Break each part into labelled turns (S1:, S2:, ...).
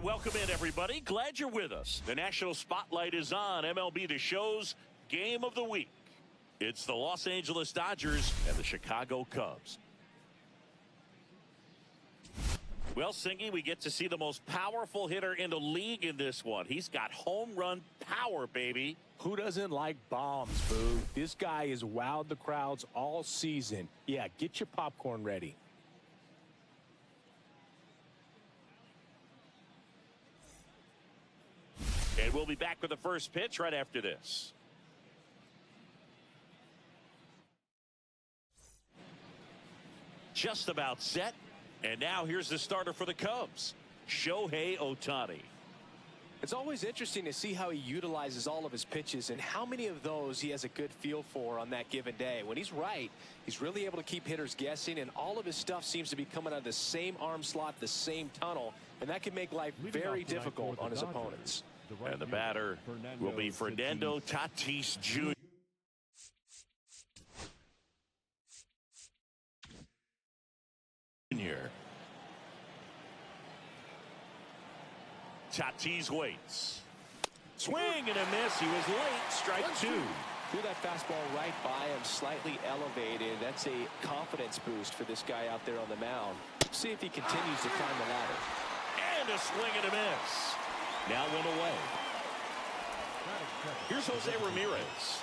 S1: And welcome in, everybody. Glad you're with us. The national spotlight is on MLB The Show's Game of the Week. It's the Los Angeles Dodgers and the Chicago Cubs. Well, Singy, we get to see the most powerful hitter in the league in this one. He's got home run power, baby.
S2: Who doesn't like bombs, boo? This guy has wowed the crowds all season. Yeah, get your popcorn ready.
S1: And we'll be back with the first pitch right after this. Just about set. And now here's the starter for the Cubs, Shohei Ohtani.
S3: It's always interesting to see how he utilizes all of his pitches and how many of those he has a good feel for on that given day. When he's right, he's really able to keep hitters guessing, and all of his stuff seems to be coming out of the same arm slot, the same tunnel, and that can make life very difficult on his opponents.
S1: And the batter will be Fernando Tatis Jr. Tatis waits. Swing and a miss. He was late. Strike two.
S3: Threw that fastball right by him, slightly elevated. That's a confidence boost for this guy out there on the mound. See if he continues to climb the ladder.
S1: And a swing and a miss. Now one away. Here's Jose Ramirez.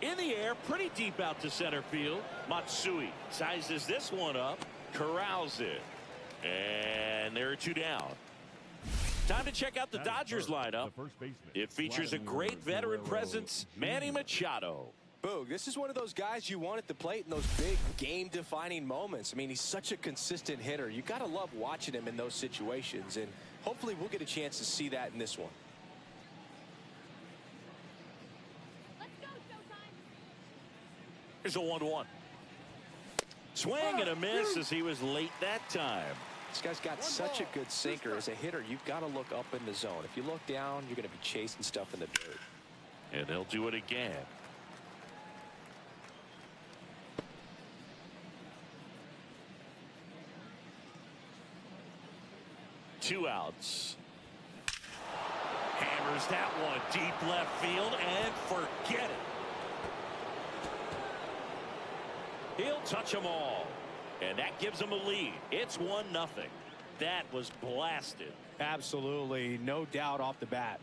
S1: In the air, pretty deep out to center field. Matsui sizes this one up, corrals it. And there are two down. Time to check out the Dodgers lineup. It features a great veteran presence, Manny Machado.
S3: Boog, this is one of those guys you want at the plate in those big game-defining moments. I mean, he's such a consistent hitter. You got to love watching him in those situations, and hopefully we'll get a chance to see that in this one.
S1: Here's a 1-1. Swing and a miss as he was late that time.
S3: This guy's got such a good sinker. As a hitter, you've got to look up in the zone. If you look down, you're going to be chasing stuff in the dirt.
S1: And they'll do it again. Two outs. Hammers that one deep left field and forget it. He'll touch them all. And that gives them a lead. It's 1-0. That was blasted.
S2: Absolutely. No doubt off the bat.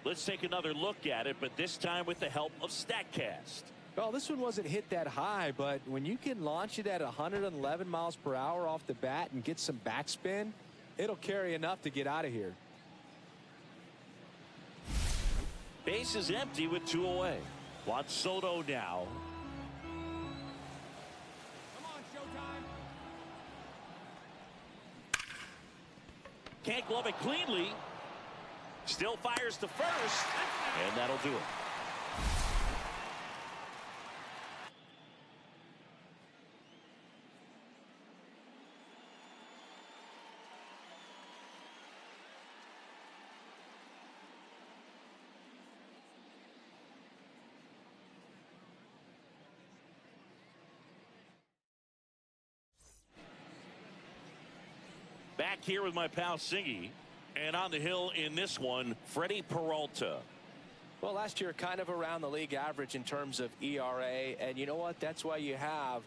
S1: Let's take another look at it, but this time with the help of StatCast.
S3: Well, this one wasn't hit that high, but when you can launch it at 111 miles per hour off the bat and get some backspin, it'll carry enough to get out of here.
S1: Base is empty with two away. Juan Soto now.
S4: Come on, showtime.
S1: Can't glove it cleanly. Still fires to first, and that'll do it. Back here with my pal Singy. And on the hill in this one, Freddie Peralta.
S3: Well, last year kind of around the league average in terms of ERA. And you know what? That's why you have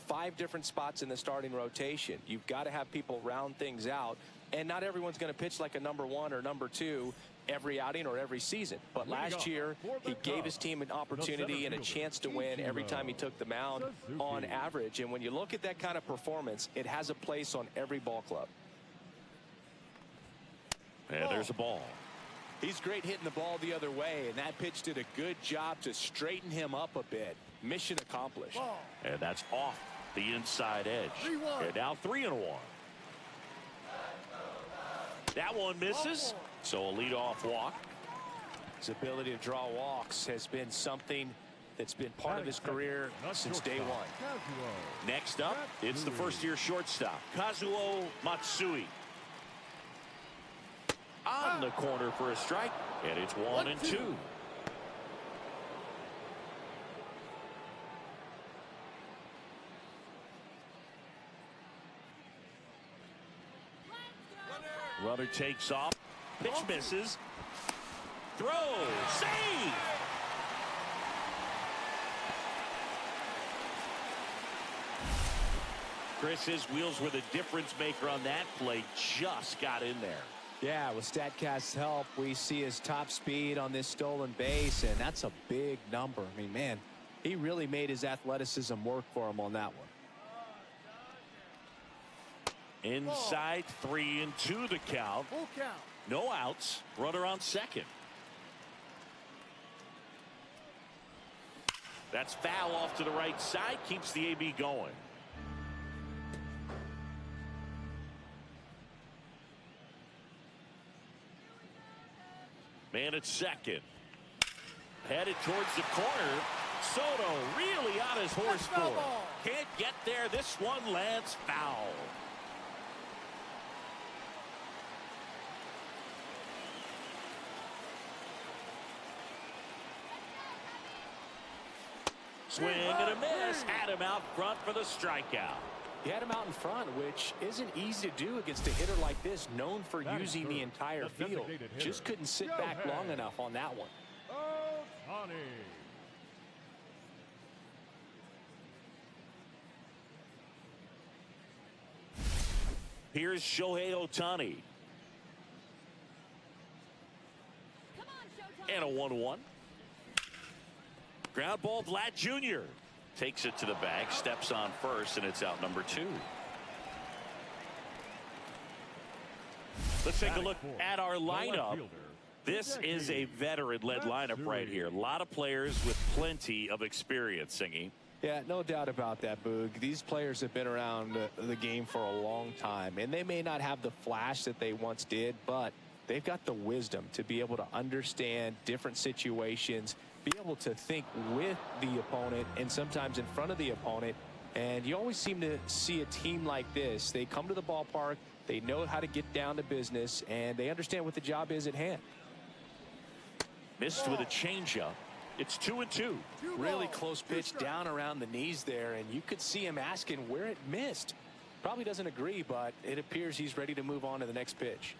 S3: 5 different spots in the starting rotation. You've got to have people round things out. And not everyone's going to pitch like a number 1 or number 2 every outing or every season. But last year, he gave his team an opportunity and a chance to win every time he took the mound on average. And when you look at that kind of performance, it has a place on every ball club.
S1: And there's a ball.
S3: He's great hitting the ball the other way, and that pitch did a good job to straighten him up a bit. Mission accomplished.
S1: And that's off the inside edge. And now 3-1. That one misses. So a leadoff walk.
S3: His ability to draw walks has been something that's been part of his career since day one.
S1: Next up, it's the first-year shortstop, Kazuo Matsui. on the corner for a strike, and it's 1-2. Runner takes off. Pitch misses. Throw. Save. Chris, his wheels were the difference maker on that play. Just got in there.
S3: Yeah, with StatCast's help, we see his top speed on this stolen base, and that's a big number. I mean, man, he really made his athleticism work for him on that one.
S1: Inside, 3-2 the count.
S4: Full count.
S1: No outs. Runner on second. That's foul off to the right side. Keeps the AB going. Man at second. Headed towards the corner. Soto really on his horse for it. Can't get there. This one lands foul. Swing and a miss. Had him out front for the strikeout.
S2: He had him out in front, which isn't easy to do against a hitter like this, known for using the entire field. Just couldn't sit back long enough on that one.
S1: Here's Shohei Ohtani. And a 1-1. Ground ball, Vlad Jr. Takes it to the bag, steps on first, and it's out number 2. Let's take a look at our lineup. This is a veteran-led lineup right here. A lot of players with plenty of experience, Singy.
S3: Yeah, no doubt about that, Boog. These players have been around the game for a long time, and they may not have the flash that they once did, but they've got the wisdom to be able to understand different situations, be able to think with the opponent and sometimes in front of the opponent. And you always seem to see a team like this. They come to the ballpark, they know how to get down to business, and they understand what the job is at hand.
S1: Missed with a changeup. It's 2-2.
S2: Really close pitch down around the knees there, and you could see him asking where it missed. Probably doesn't agree, but it appears he's ready to move on to the next pitch.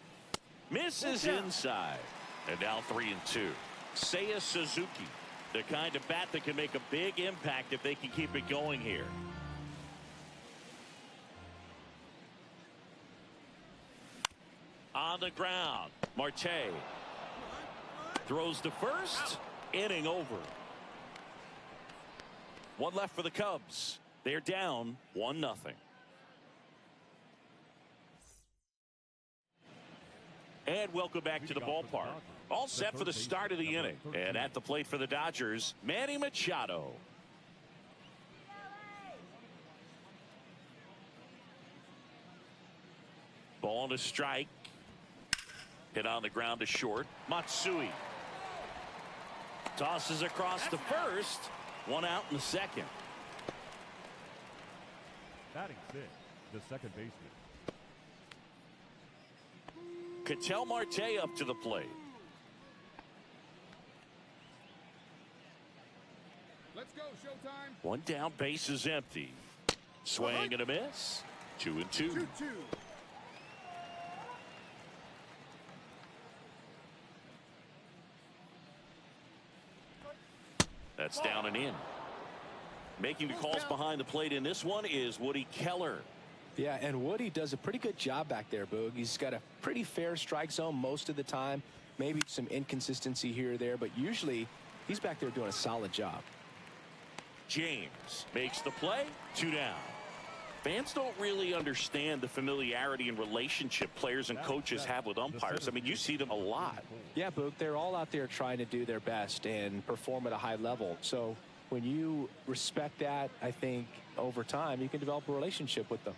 S1: Misses inside. And now 3-2. Seiya Suzuki, the kind of bat that can make a big impact if they can keep it going here. On the ground, Marte throws to first. Inning over. One left for the Cubs. They're down 1-0. And welcome back to the ballpark. All set for the start of the inning. And at the plate for the Dodgers, Manny Machado. Ball to strike. Hit on the ground to short. Matsui tosses across the first. One out in the second.
S5: Batting sixth, the second baseman.
S1: Ketel Marte up to the plate.
S4: Let's go, showtime.
S1: One down, base is empty. Swing and a miss. 2-2.
S4: 2-2.
S1: That's down and in. Making the calls behind the plate in this one is Woody Keller.
S3: Yeah, and Woody does a pretty good job back there, Boog. He's got a pretty fair strike zone most of the time. Maybe some inconsistency here or there, but usually he's back there doing a solid job.
S1: James makes the play. 2 down. Fans don't really understand the familiarity and relationship players and coaches have with umpires. I mean, you see them a lot.
S3: Yeah, Boog, they're all out there trying to do their best and perform at a high level. So when you respect that, I think over time you can develop a relationship with them.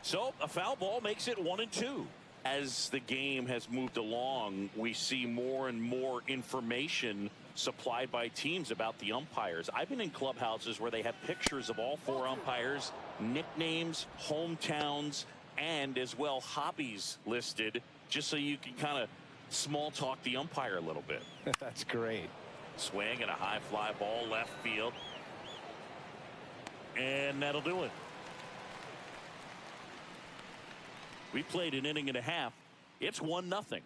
S1: So a foul ball makes it 1-2. As the game has moved along, we see more and more information supplied by teams about the umpires. I've been in clubhouses where they have pictures of all 4 umpires nicknames, hometowns, and as well hobbies listed, just so you can kind of small talk the umpire a little bit.
S2: That's great.
S1: Swing and a high fly ball left field. And that'll do it. We played an inning and a half. It's 1-0.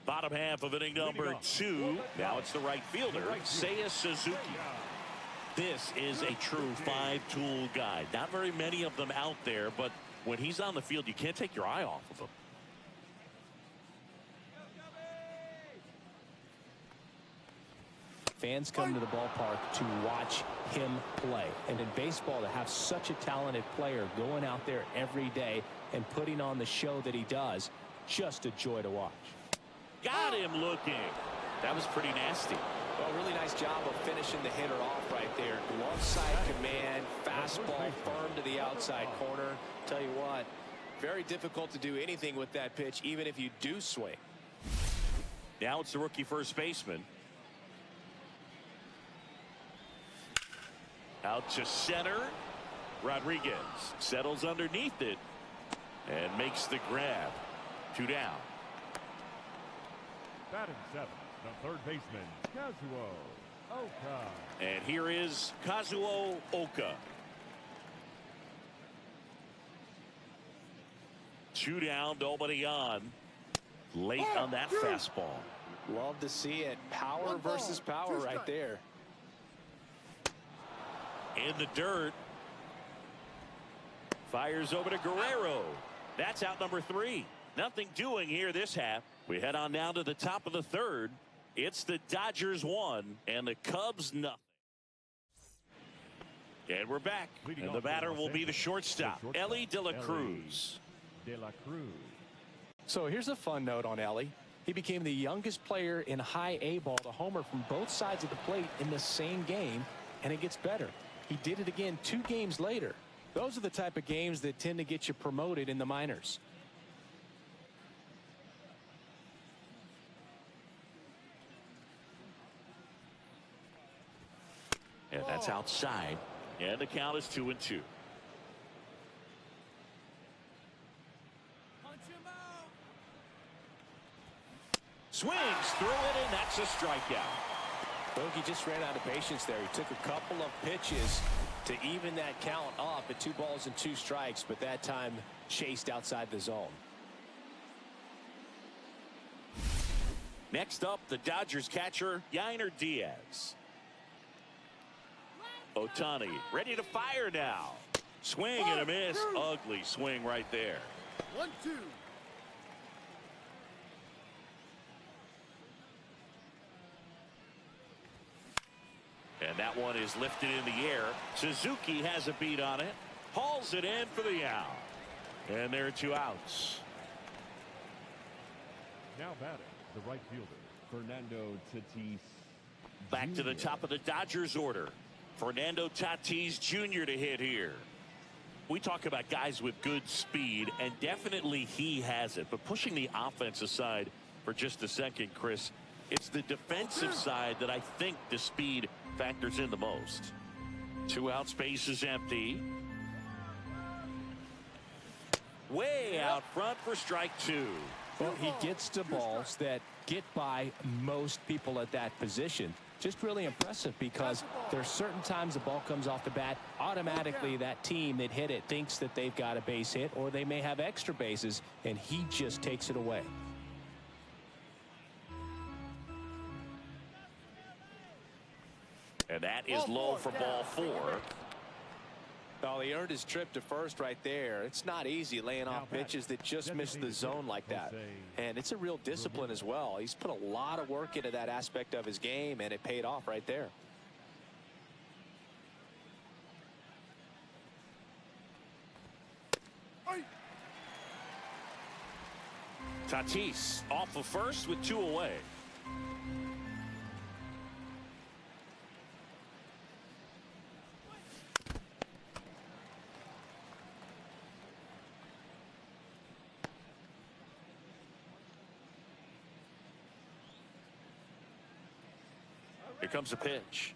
S1: Bottom half of inning number 2. Now it's the right fielder, Seiya Suzuki. This is a true 5-tool guy. Not very many of them out there, but when he's on the field, you can't take your eye off of him.
S2: Fans come to the ballpark to watch him play. And in baseball, to have such a talented player going out there every day and putting on the show that he does, just a joy to watch.
S1: Got him looking. That was pretty nasty.
S3: Well, really nice job of finishing the hitter off right there. Glove side command, fastball firm to the outside corner. Tell you what, very difficult to do anything with that pitch, even if you do swing.
S1: Now it's the rookie first baseman. Out to center. Rodriguez settles underneath it and makes the grab. 2 down.
S5: Batting 7, the third baseman, Kazuo Oka.
S1: And here is Kazuo Oka. 2 down, nobody on. Late on that fastball.
S3: Love to see it. Power versus power right there.
S1: In the dirt. Fires over to Guerrero. That's out number 3. Nothing doing here this half. We head on down to the top of the 3rd. It's the Dodgers 1 and the Cubs nothing. And we're back. And the batter will be the shortstop, Ellie De La Cruz.
S2: So here's a fun note on Ellie. He became the youngest player in high A ball to homer from both sides of the plate in the same game, and it gets better. He did it again 2 games later. Those are the type of games that tend to get you promoted in the minors.
S1: And that's outside. And the count is 2-2. Swings through it, and that's a strikeout.
S3: Bogey just ran out of patience there. He took a couple of pitches to even that count up at 2 balls and 2 strikes, but that time chased outside the zone.
S1: Next up, the Dodgers catcher, Yainer Diaz. Ohtani ready to fire now. Swing and a miss. Ugly swing right there.
S4: 1-2.
S1: And that one is lifted in the air. Suzuki has a beat on it. Hauls it in for the out. And there are 2 outs.
S5: Now batting, the right fielder, Fernando Tatis.
S1: Back to the top of the Dodgers order. Fernando Tatis Jr. to hit here. We talk about guys with good speed, and definitely he has it. But pushing the offense aside for just a second, Chris, it's the defensive side that I think the speed factors in the most. 2 out, space is empty. Way out front for strike 2.
S2: Well, he gets to balls that get by most people at that position. Just really impressive because there's certain times the ball comes off the bat, automatically that team that hit it thinks that they've got a base hit, or they may have extra bases, and he just takes it away.
S1: And that is low for ball 4.
S3: Well, he earned his trip to first right there. It's not easy laying off pitches that just miss the zone like that. And it's a real discipline as well. He's put a lot of work into that aspect of his game, and it paid off right there.
S1: Tatis off of first with 2 away. Here comes a pitch.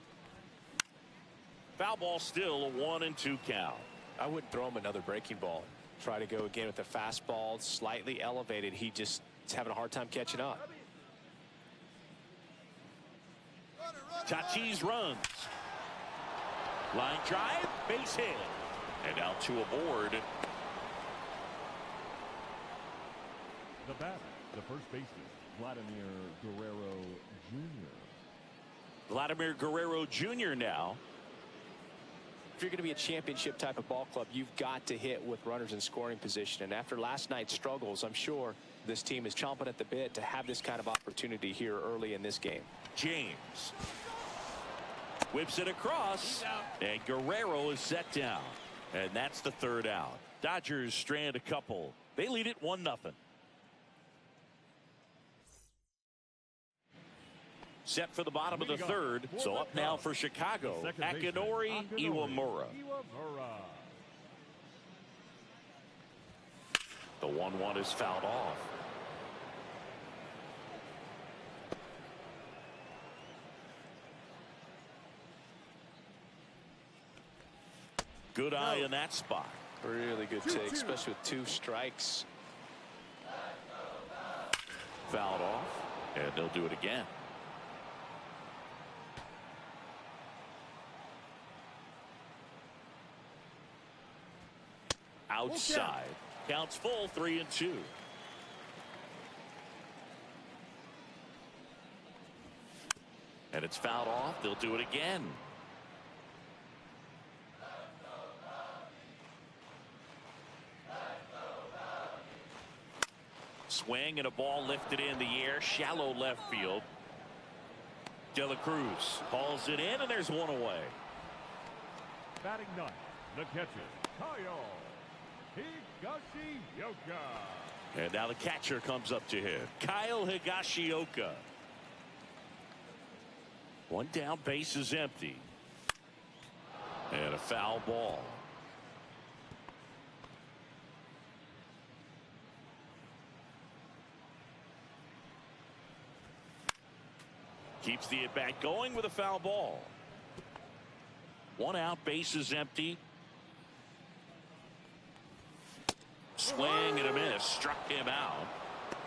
S1: Foul ball, still a 1-2 count.
S3: I wouldn't throw him another breaking ball. Try to go again with the fastball, slightly elevated. He just is having a hard time catching up.
S1: Tatis runs. Line drive, base hit. And now 2 aboard.
S5: The batter, the first baseman, Vladimir Guerrero Jr.
S1: Vladimir Guerrero Jr. now.
S3: If you're going to be a championship type of ball club, you've got to hit with runners in scoring position. And after last night's struggles, I'm sure this team is chomping at the bit to have this kind of opportunity here early in this game.
S1: James whips it across, and Guerrero is set down. And that's the 3rd out. Dodgers strand a couple. They lead it 1-0. Set for the bottom of the 3rd. So up now for Chicago, Akinori Iwamura. The 1-1 is fouled off. Good eye in that spot.
S3: Really good take, especially with 2 strikes.
S1: Fouled off, and they'll do it again. Outside. Counts full, 3-2. And it's fouled off. They'll do it again. Swing and a ball lifted in the air, shallow left field. De La Cruz hauls it in, and there's 1 away.
S5: Batting 9th, the catcher, Kyle Higashioka.
S1: And now the catcher comes up to him, Kyle Higashioka. 1 down, base is empty. And a foul ball. Keeps the at-bat going with a foul ball. 1 out, base is empty. Swing and a miss, struck him out.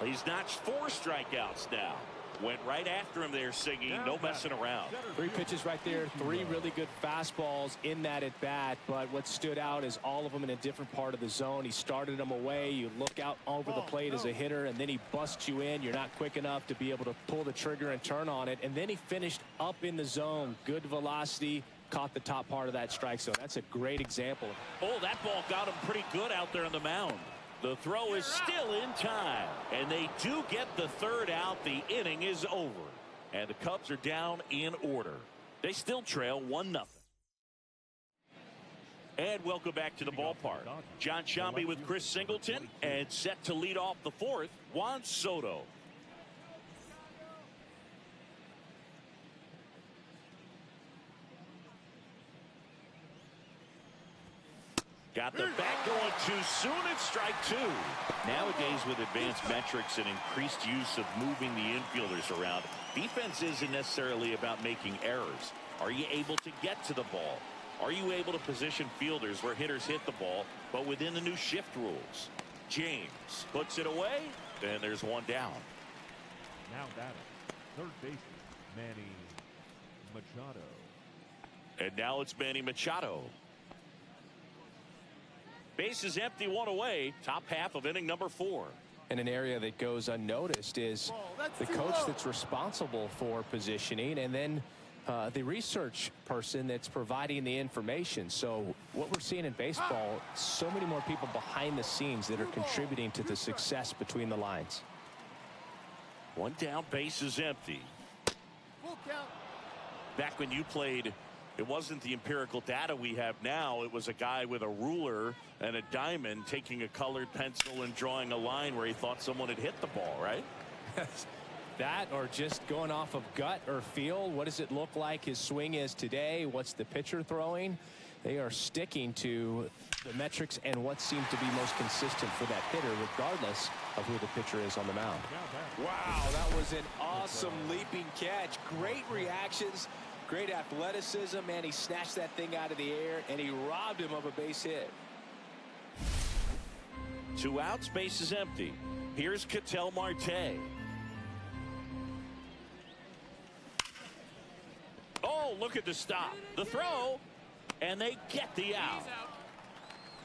S1: He's notched 4 strikeouts now. Went right after him there, Siggy. No messing around.
S3: 3 pitches right there, 3 really good fastballs in that at bat. But what stood out is all of them in a different part of the zone. He started them away. You look out over the plate as a hitter, and then he busts you in. You're not quick enough to be able to pull the trigger and turn on it. And then he finished up in the zone. Good velocity. Caught the top part of that strike zone. That's a great example.
S1: Oh, that ball got him pretty good out there on the mound. The throw is still in time, and they do get the 3rd out. The inning is over, and the Cubs are down in order. They still trail 1-0. And welcome back to the ballpark. John Shambi with Chris Singleton, and set to lead off the 4th, Juan Soto. Got the bat going too soon. It's strike 2. Nowadays, with advanced metrics and increased use of moving the infielders around, defense isn't necessarily about making errors. Are you able to get to the ball? Are you able to position fielders where hitters hit the ball, but within the new shift rules? James puts it away, and there's 1 down.
S5: Now batting, 3rd baseman, Manny Machado.
S1: And now it's Manny Machado. Base is empty, 1 away. Top half of inning number 4.
S3: And an area that goes unnoticed is the coach that's responsible for positioning, and then the research person that's providing the information. So what we're seeing in baseball, so many more people behind the scenes that are contributing to the success between the lines.
S1: 1 down, base is empty. Back when you played, it wasn't the empirical data we have now. It was a guy with a ruler and a diamond taking a colored pencil and drawing a line where he thought someone had hit the ball, right?
S3: That, or just going off of gut or feel. What does it look like his swing is today? What's the pitcher throwing? They are sticking to the metrics and what seems to be most consistent for that hitter, regardless of who the pitcher is on the mound.
S6: Wow, that was an awesome leaping catch. Great reactions.
S3: Great athleticism, man. He snatched that thing out of the air, and he robbed him of a base hit.
S1: 2 outs, base is empty. Here's Ketel Marte. Oh, look at the stop. The throw, and they get the out.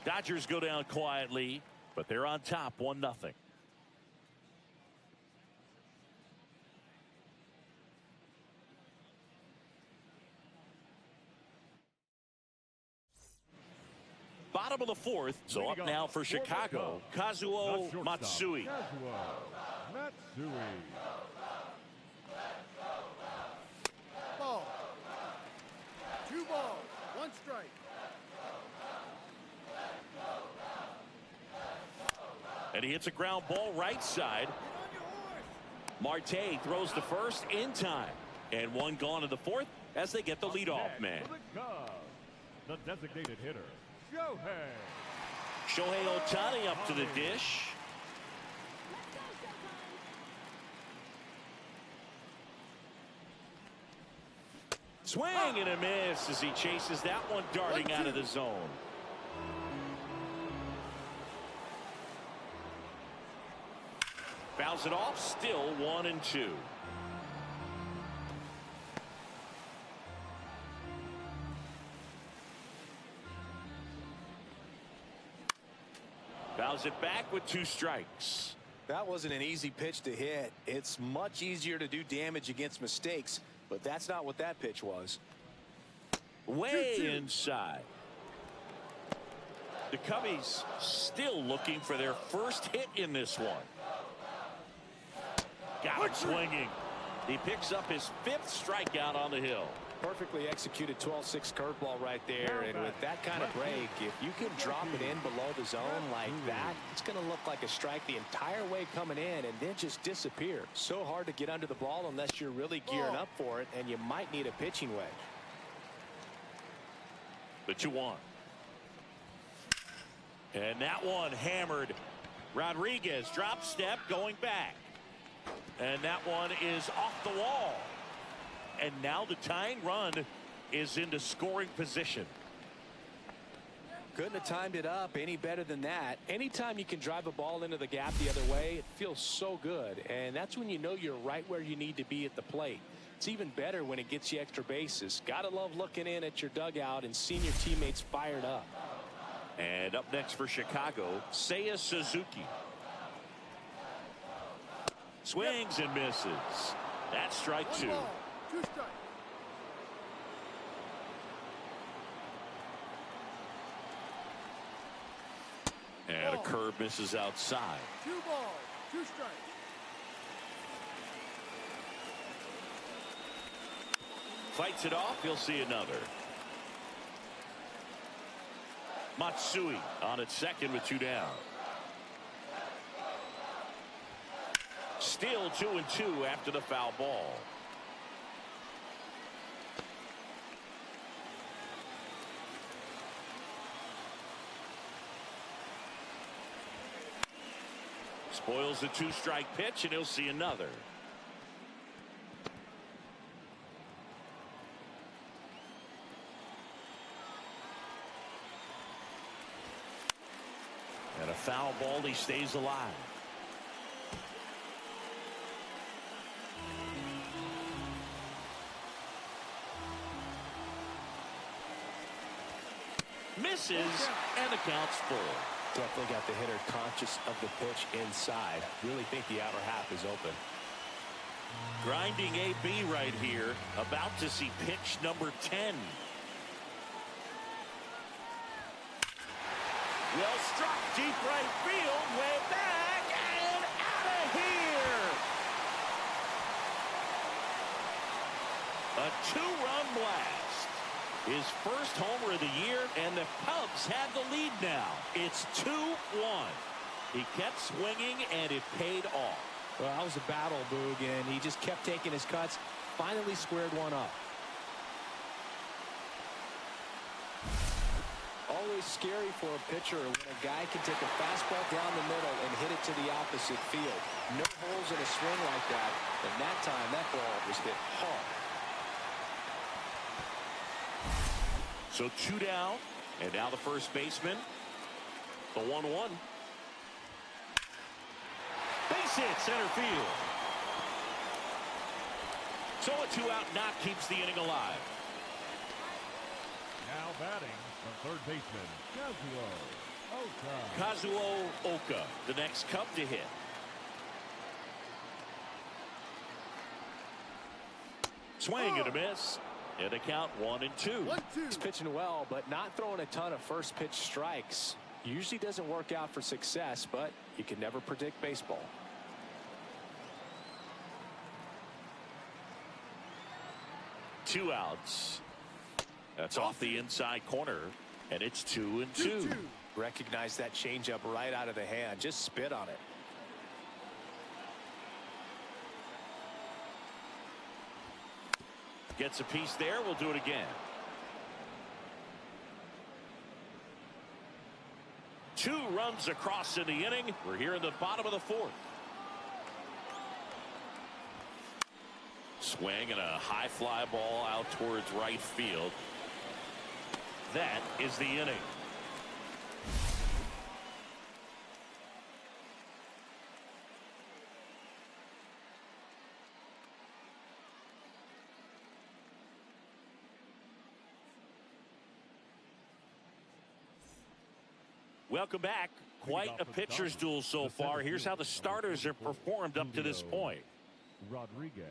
S1: Dodgers go down quietly, but they're on top 1-0. Bottom of the 4th, so up now for Chicago, Kazuo Matsui.
S5: Matsui.
S4: Ball. 2 balls, 1 strike.
S1: And he hits a ground ball right side. Marte throws to first in time. And 1 gone in the 4th as they get the leadoff man.
S5: The designated hitter,
S1: Shohei Ohtani up to the dish. Swing and a miss as he chases that one darting out of the zone. Fouls it off, still 1-2. Fouls it back with 2 strikes.
S3: That wasn't an easy pitch to hit. It's much easier to do damage against mistakes, but that's not what that pitch was.
S1: Way inside. The Cubbies still looking for their first hit in this one. Got it swinging. He picks up his 5th strikeout on the hill.
S3: Perfectly executed 12-6 curveball right there, and with that kind of break, if you can drop it in below the zone like that, it's going to look like a strike the entire way coming in and then just disappear. So hard to get under the ball unless you're really gearing up for it, and you might need a pitching wedge.
S1: The 2-1. And that one hammered. Rodriguez drop step going back. And that one is off the wall. And now the tying run is into scoring position.
S3: Couldn't have timed it up any better than that. Anytime you can drive a ball into the gap the other way, it feels so good. And that's when you know you're right where you need to be at the plate. It's even better when it gets you extra bases. Gotta love looking in at your dugout and seeing your teammates fired up.
S1: And up next for Chicago, Seiya Suzuki. Swings and misses. That's strike 2.
S4: 1 ball, 2 strikes.
S1: And a curve misses outside.
S4: 2 balls, 2 strikes.
S1: Fights it off. He'll see another. Matsui on at second with 2 down. Still 2-2 after the foul ball. Spoils the 2-strike pitch, and he'll see another. And a foul ball, he stays alive. Misses, and the count's full.
S3: Definitely got the hitter conscious of the pitch inside. Really think the outer half is open.
S1: Grinding AB right here, about to see pitch number 10. Well struck, deep right field, way back, and out of here. A 2-run blast. His first homer of the year, and the Cubs have the lead now. It's 2-1. He kept swinging, and it paid off.
S3: Well, that was a battle, Boog, and he just kept taking his cuts. Finally squared one up. Always scary for a pitcher when a guy can take a fastball down the middle and hit it to the opposite field. No holes in a swing like that, and that time that ball was hit hard.
S1: So 2 down, and now the first baseman, the 1-1. Base hit, center field. So a 2-out knock keeps the inning alive.
S5: Now batting, the third baseman,
S1: Kazuo Oka, the next Cub to hit. Swing and a miss. And a count 1-2.
S3: He's pitching well, but not throwing a ton of first pitch strikes. Usually doesn't work out for success, but you can never predict baseball.
S1: Two outs. That's off the inside corner, and it's 2-2.
S3: Recognize that changeup right out of the hand. Just spit on it.
S1: Gets a piece there. We'll do it again. 2 runs across in the inning. We're here in the bottom of the 4th. Swing and a high fly ball out towards right field. That is the inning. Welcome back. Quite a pitcher's duel so far. Here's how the starters have performed up to this point.
S5: Rodriguez.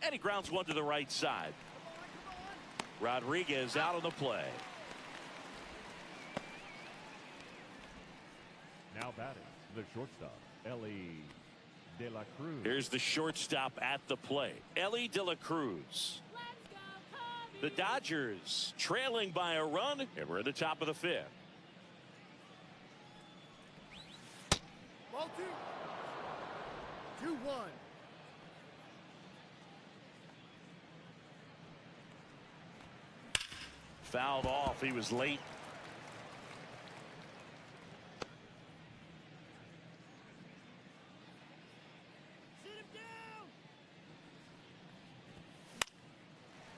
S1: And he grounds one to the right side. Rodriguez out on the play.
S5: Now batting, the shortstop, Ellie De La Cruz.
S1: Here's the shortstop at the plate, Ellie De La Cruz. The Dodgers trailing by a run, and we're at the top of the 5th.
S4: Ball 2. 2-1.
S1: Fouled off. He was late.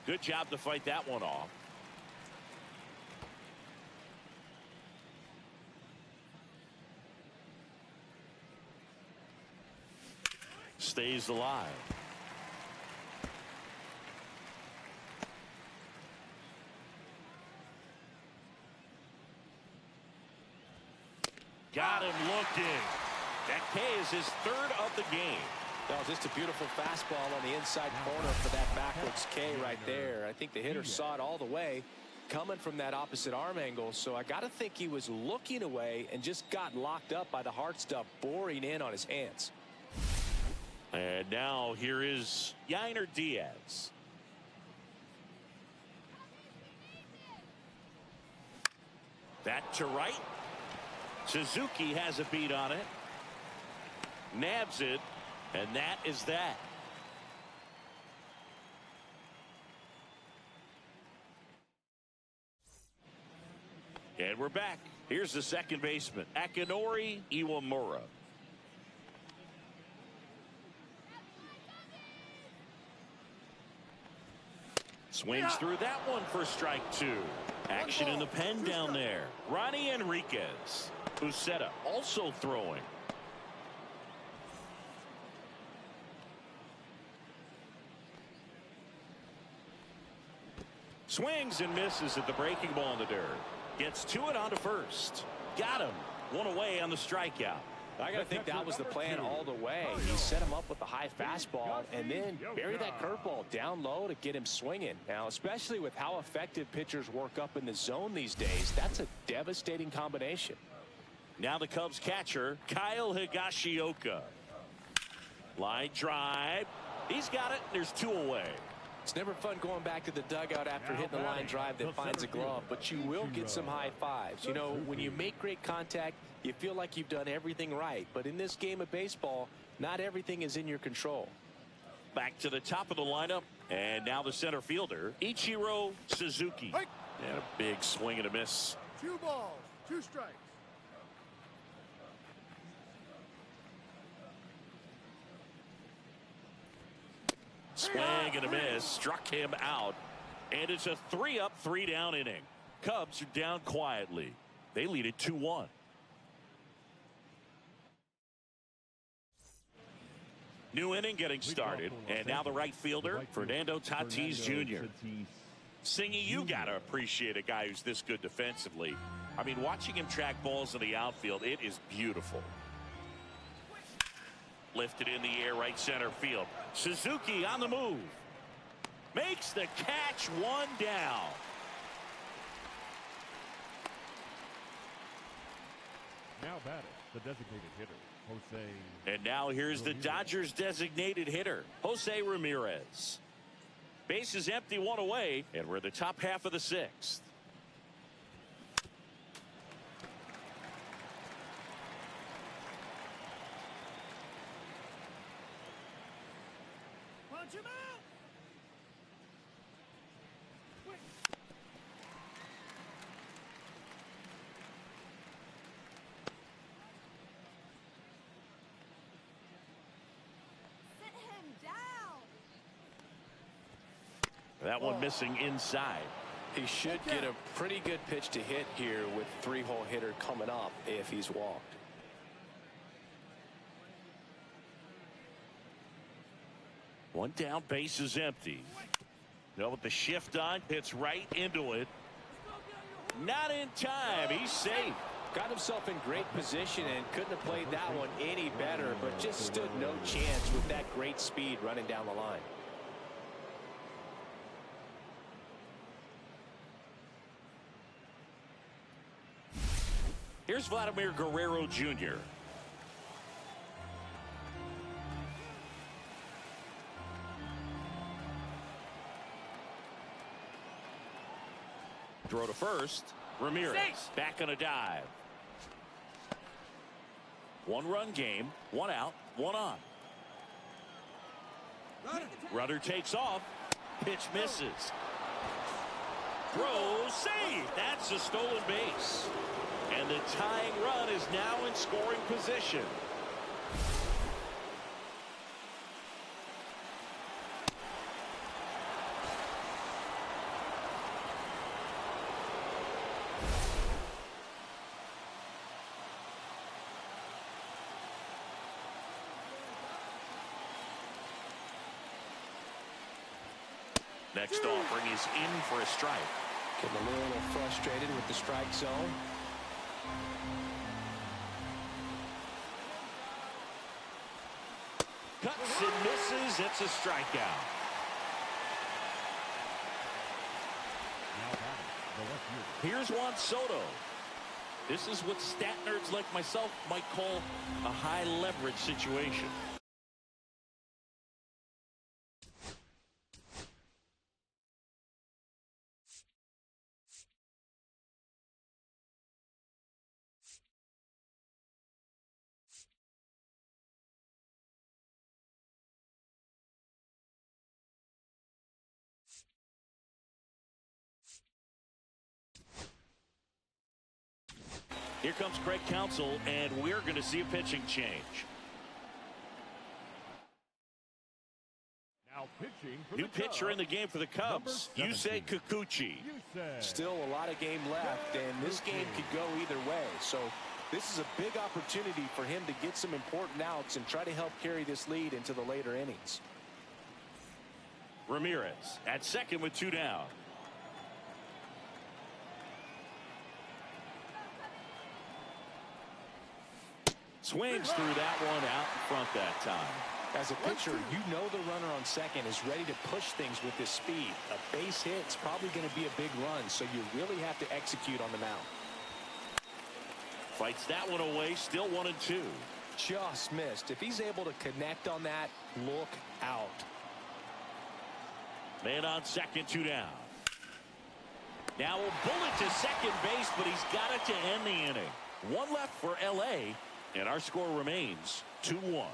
S1: Good job to fight that one off. Stays alive. Got him looking. That K is his 3rd of the game.
S3: No, just a beautiful fastball on the inside corner for that backwards K right there. I think the hitter saw it all the way coming from that opposite arm angle. So I got to think he was looking away and just got locked up by the hard stuff boring in on his hands.
S1: And now here is Yainer Diaz. That to right. Suzuki has a beat on it. Nabs it. And that is that. And we're back. Here's the second baseman, Akinori Iwamura. Swings through that one for strike 2. Action in the pen down there. Ronnie Enriquez. Uceta also throwing. Swings and misses at the breaking ball in the dirt. Gets to it onto first. Got him. One away on the strikeout.
S3: I got to think that was the plan all the way. He set him up with a high fastball and then buried that curveball down low to get him swinging. Now, especially with how effective pitchers work up in the zone these days, that's a devastating combination.
S1: Now the Cubs catcher, Kyle Higashioka. Line drive. He's got it. There's 2 away.
S3: It's never fun going back to the dugout after hitting the line drive that finds a glove, but you will get some high fives. You know, when you make great contact, you feel like you've done everything right. But in this game of baseball, not everything is in your control.
S1: Back to the top of the lineup, and now the center fielder, Ichiro Suzuki. And a big swing and a miss.
S4: 2 balls, 2 strikes.
S1: swing and a miss, struck him out, and it's a 3-up, 3-down inning. Cubs are down quietly. They lead it 2-1. New inning getting started, and now the right fielder, Fernando Tatis Jr. Singy, you got to appreciate a guy who's this good defensively. I mean, watching him track balls in the outfield, it is beautiful. Lifted in the air, right center field. Suzuki on the move. Makes the catch, one down.
S5: Now batting, the designated hitter, Jose.
S1: And now here's the Dodgers designated hitter, Jose Ramirez. Base is empty, one away, and we're in the top half of the sixth.
S4: Punch him out!
S6: Sit him down.
S1: That one missing inside.
S3: He should get a pretty good pitch to hit here with three-hole hitter coming up if he's walked.
S1: One down, base is empty. Now with the shift on, hits right into it. Not in time. He's safe.
S3: Got himself in great position and couldn't have played that one any better, but just stood no chance with that great speed running down the line.
S1: Here's Vladimir Guerrero Jr. Throw to first. Ramirez back on a dive. One-run game, one out, one on. Runner takes off. Pitch misses. Throw, save. That's a stolen base. And the tying run is now in scoring position. Next offering is in for a strike.
S3: Getting a little frustrated with the strike zone.
S1: Cuts and misses. It's a strikeout.
S5: Now batting, the left fielder.
S1: Here's Juan Soto. This is what stat nerds like myself might call a high leverage situation. Here comes Craig Counsell, and we're going to see a pitching change.
S5: Now pitching for
S1: New
S5: the
S1: pitcher in the game for the Cubs,
S5: Number
S1: Yusei
S5: 17.
S1: Kikuchi.
S3: Still a lot of game left, and this game could go either way. So this is a big opportunity for him to get some important outs and try to help carry this lead into the later innings.
S1: Ramirez at second with two down. Swings through that one out in front that time.
S3: As a pitcher, you know the runner on second is ready to push things with his speed. A base hit's probably going to be a big run, so you really have to execute on the mound.
S1: Fights that one away, still 1-2.
S3: Just missed. If he's able to connect on that, look out.
S1: Man on second, two down. Now a bullet to second base, but he's got it to end the inning. One left for LA, and our score remains 2-1.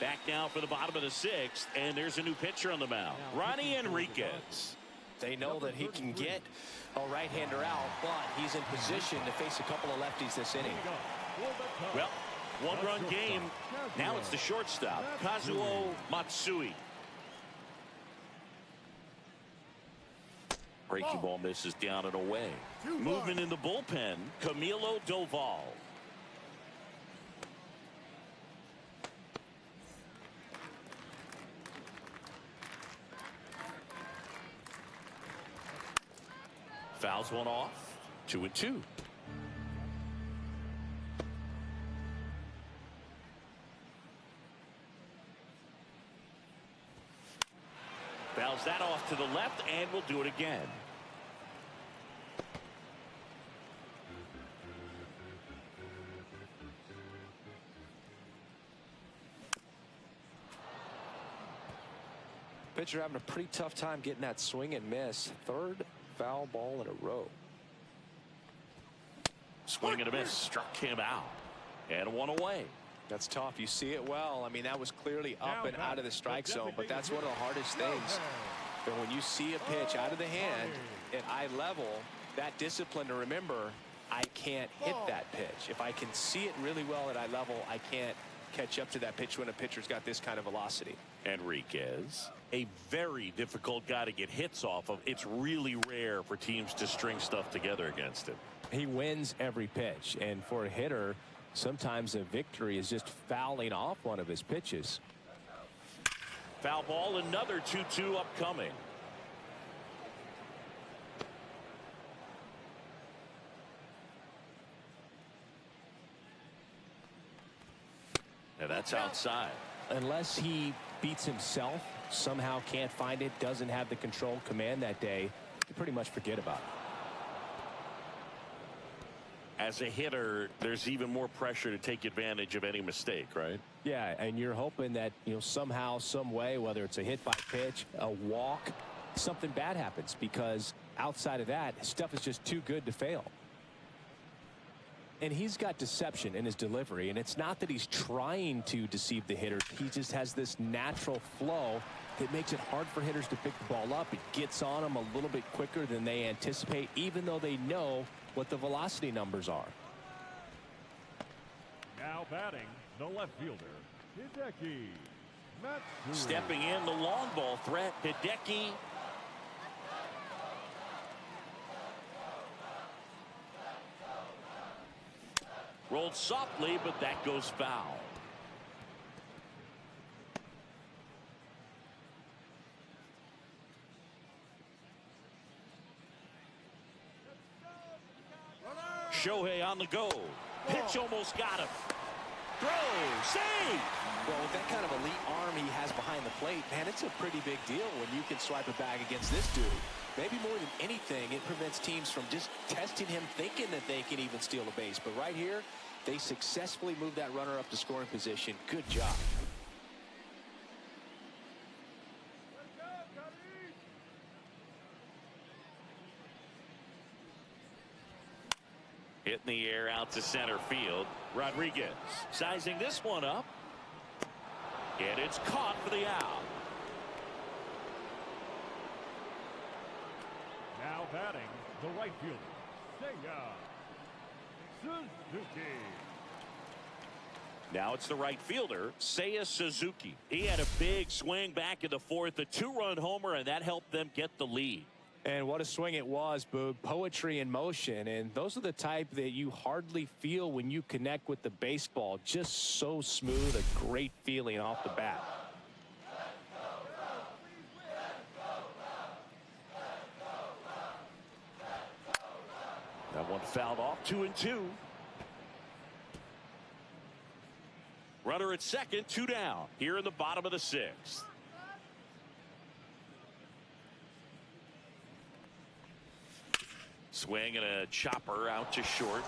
S1: Back now for the bottom of the sixth, and there's a new pitcher on the mound, Ronnie Enriquez.
S3: They know that he can get a right-hander out, but he's in position to face a couple of lefties this inning.
S1: Well, one-run game. Now it's the shortstop, Kazuo Matsui. Breaking ball misses down and away. Movement in the bullpen, Camilo Doval. Fouls one off. 2-2. Fouls that off to the left, and we'll do it again.
S3: Pitcher having a pretty tough time getting that swing and miss. Third foul ball in a row.
S1: Swing and a miss. Struck him out. And one away.
S3: That's tough. You see it well. I mean, that was clearly up and out of the strike zone, but that's one of the hardest things. And when you see a pitch out of the hand at eye level, that discipline to remember, I can't hit that pitch. If I can see it really well at eye level, I can't catch up to that pitch when a pitcher's got this kind of velocity.
S1: Enriquez, a very difficult guy to get hits off of. It's really rare for teams to string stuff together against him.
S2: He wins every pitch, and for a hitter, sometimes a victory is just fouling off one of his pitches.
S1: Foul ball, another 2-2 upcoming. And that's outside.
S2: Unless he beats himself, somehow can't find it, doesn't have the control command that day, you pretty much forget about it.
S1: As a hitter, there's even more pressure to take advantage of any mistake, right?
S2: Yeah, and you're hoping that, somehow, some way, whether it's a hit by pitch, a walk, something bad happens, because outside of that, stuff is just too good to fail. And he's got deception in his delivery, and it's not that he's trying to deceive the hitter. He just has this natural flow that makes it hard for hitters to pick the ball up. It gets on them a little bit quicker than they anticipate, even though they know what the velocity numbers are.
S5: Now batting, the left fielder, Hideki Matsui.
S1: Stepping in, the long ball threat, Hideki. Rolled softly, but that goes foul. Shohei on the go. Pitch almost got him. Throw, save.
S3: Well, with that kind of elite arm he has behind the plate, man, it's a pretty big deal when you can swipe a bag against this dude. Maybe more than anything, it prevents teams from just testing him, thinking that they can even steal a base. But right here, they successfully moved that runner up to scoring position. Good job.
S1: Hit in the air out to center field. Rodriguez sizing this one up. And it's caught for the out.
S5: Now batting, the right fielder, Suzuki.
S1: Now it's the right fielder, Seiya Suzuki. He had a big swing back in the fourth, a two-run homer, and that helped them get the lead.
S2: And what a swing it was, Boog. Poetry in motion. And those are the type that you hardly feel when you connect with the baseball. Just so smooth, a great feeling off the bat.
S1: That one fouled off, 2-2. Runner at second, 2 down here in the bottom of the sixth. Swing and a chopper out to short.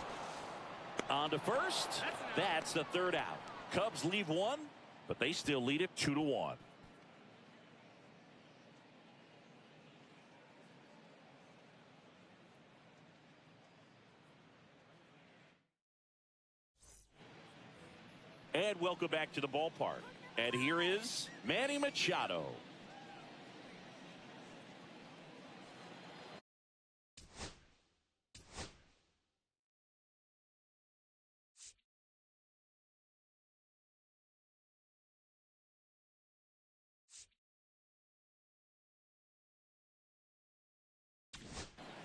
S1: On to first. That's the third out. Cubs leave one, but they still lead it 2-1. And welcome back to the ballpark. And here is Manny Machado.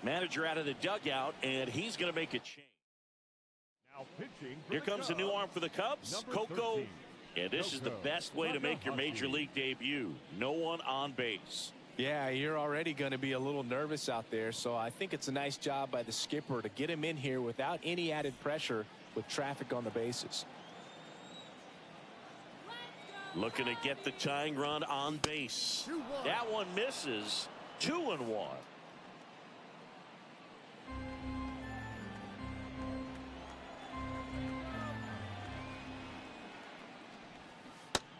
S1: Manager out of the dugout, and he's going to make a change.
S5: Now pitching.
S1: Here comes a new arm for the Cubs, Coco. And this is the best way to make your major league debut. No one on base.
S3: Yeah, you're already going to be a little nervous out there, so I think it's a nice job by the skipper to get him in here without any added pressure with traffic on the bases.
S1: Looking to get the tying run on base. That one misses. 2-1.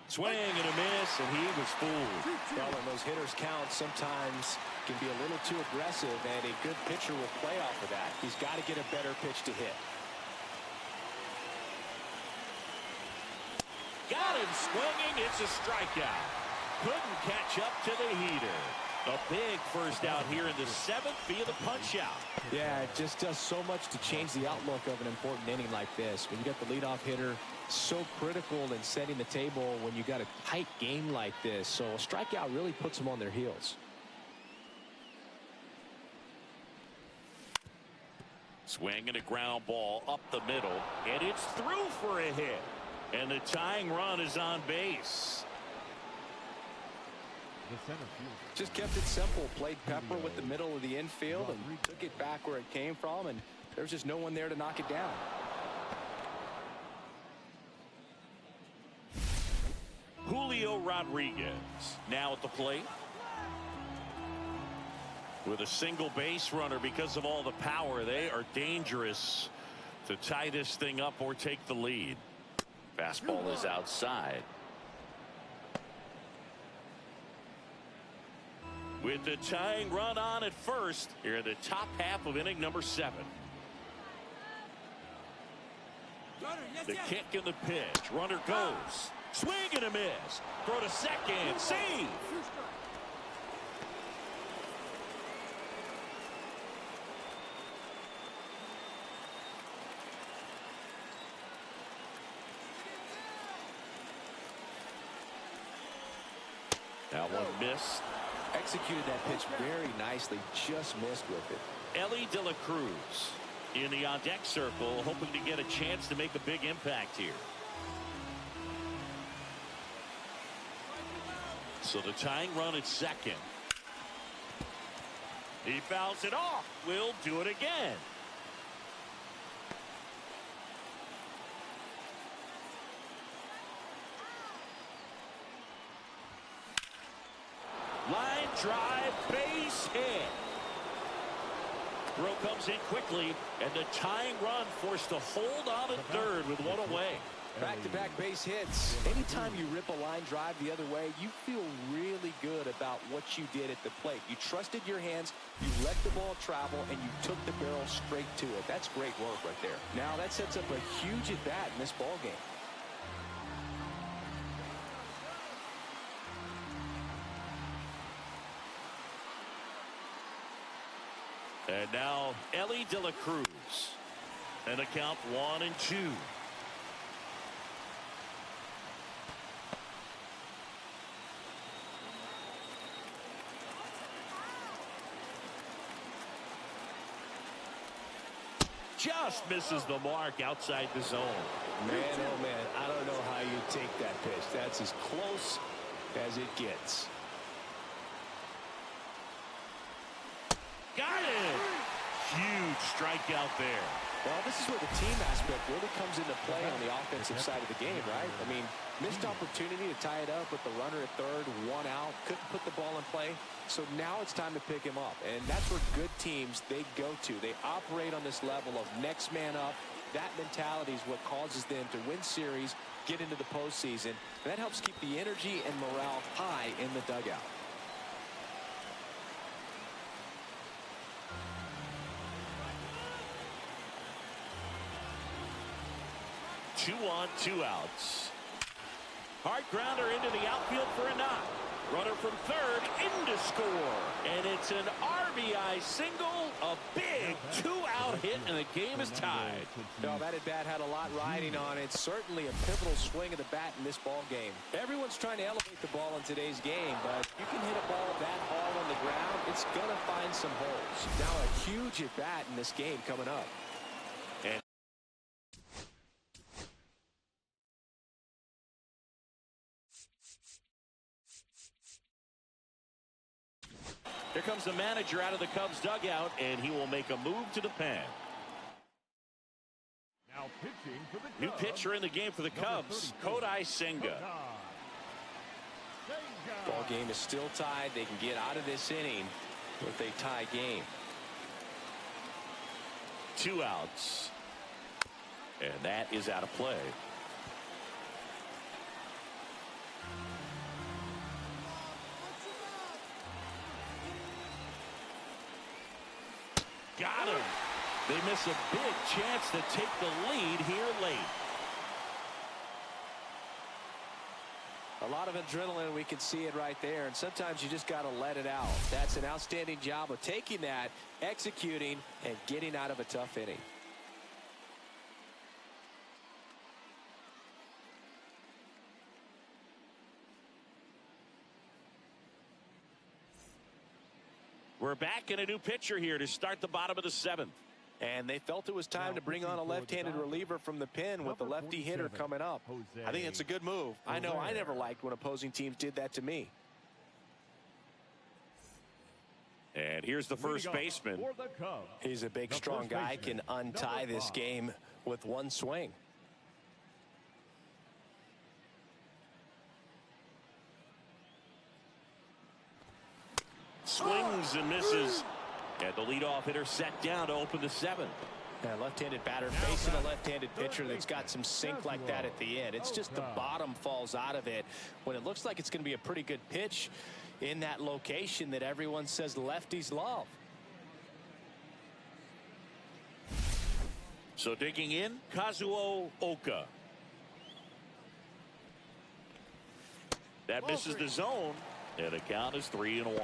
S1: Swing and a miss, and he was fooled.
S3: Well, when those hitters count, sometimes can be a little too aggressive, and a good pitcher will play off of that. He's got to get a better pitch to hit.
S1: Got him swinging. It's a strikeout. Couldn't catch up to the heater. A big first out here in the 7th via the punch out.
S3: Yeah, it just does so much to change the outlook of an important inning like this. When you got the leadoff hitter, so critical in setting the table when you got a tight game like this. So a strikeout really puts them on their heels.
S1: Swing and a ground ball up the middle, and it's through for a hit. And the tying run is on base.
S5: The center field.
S3: Just kept it simple. Played pepper with the middle of the infield and took it back where it came from, and there's just no one there to knock it down.
S1: Julio Rodriguez now at the plate. With a single base runner because of all the power, they are dangerous to tie this thing up or take the lead. Fastball is outside. With the tying run on at first, here in the top half of inning number 7. The kick and the pitch. Runner goes. Swing and a miss. Throw to second. Save. That one missed.
S3: Executed that pitch very nicely, just missed with it.
S1: Ellie De La Cruz in the on-deck circle, hoping to get a chance to make a big impact here. So the tying run at second. He fouls it off. We'll do it again. Line drive, base hit. Throw comes in quickly, and the tying run forced to hold on at third with one away.
S3: Back-to-back base hits. Anytime you rip a line drive the other way, you feel really good about what you did at the plate. You trusted your hands, you let the ball travel, and you took the barrel straight to it. That's great work right there. Now that sets up a huge at-bat in this ball game.
S1: And now Ellie De La Cruz. And a count 1-2. Just misses the mark outside the zone.
S3: Man, oh man, I don't know how you take that pitch. That's as close as it gets.
S1: Got it! Huge strikeout there.
S3: Well, this is where the team aspect really comes into play on the offensive side of the game, right? I mean, missed opportunity to tie it up with the runner at third, one out, couldn't put the ball in play. So now it's time to pick him up, and that's where good teams, they go to. They operate on this level of next man up. That mentality is what causes them to win series, get into the postseason, and that helps keep the energy and morale high in the dugout.
S1: 2 on, 2 outs. Hard grounder into the outfield for a knock. Runner from third in to score. And it's an RBI single, a big two-out hit, and the game is tied.
S3: No, that at-bat had a lot riding on it. Certainly a pivotal swing of the bat in this ball game. Everyone's trying to elevate the ball in today's game, but you can hit a ball that hard on the ground, it's going to find some holes. Now a huge at-bat in this game coming up.
S1: And here comes the manager out of the Cubs dugout, and he will make a move to the pen.
S5: Now pitching for the Cubs.
S1: New pitcher in the game for the Cubs, Kodai Senga.
S3: Ball game is still tied. They can get out of this inning with a tie game.
S1: 2 outs. And that is out of play. Got him. They miss a big chance to take the lead here late.
S3: A lot of adrenaline, we can see it right there, and sometimes you just got to let it out. That's an outstanding job of taking that, executing, and getting out of a tough inning.
S1: We're back in a new pitcher here to start the bottom of the 7th.
S3: And they felt it was time to bring on a left-handed reliever from the pen with the lefty hitter coming up. I think it's a good move. I know I never liked when opposing teams did that to me.
S1: And here's the first baseman.
S3: He's a big, strong guy, can untie this game with one swing.
S1: Swings and misses. And the leadoff hitter set down to open the 7th.
S3: Yeah, left-handed batter facing a left-handed pitcher that's got some sink like that at the end. It's just the bottom falls out of it when it looks like it's going to be a pretty good pitch in that location that everyone says lefties love.
S1: So digging in, Kazuo Oka. That misses the zone, and the count is 3-1.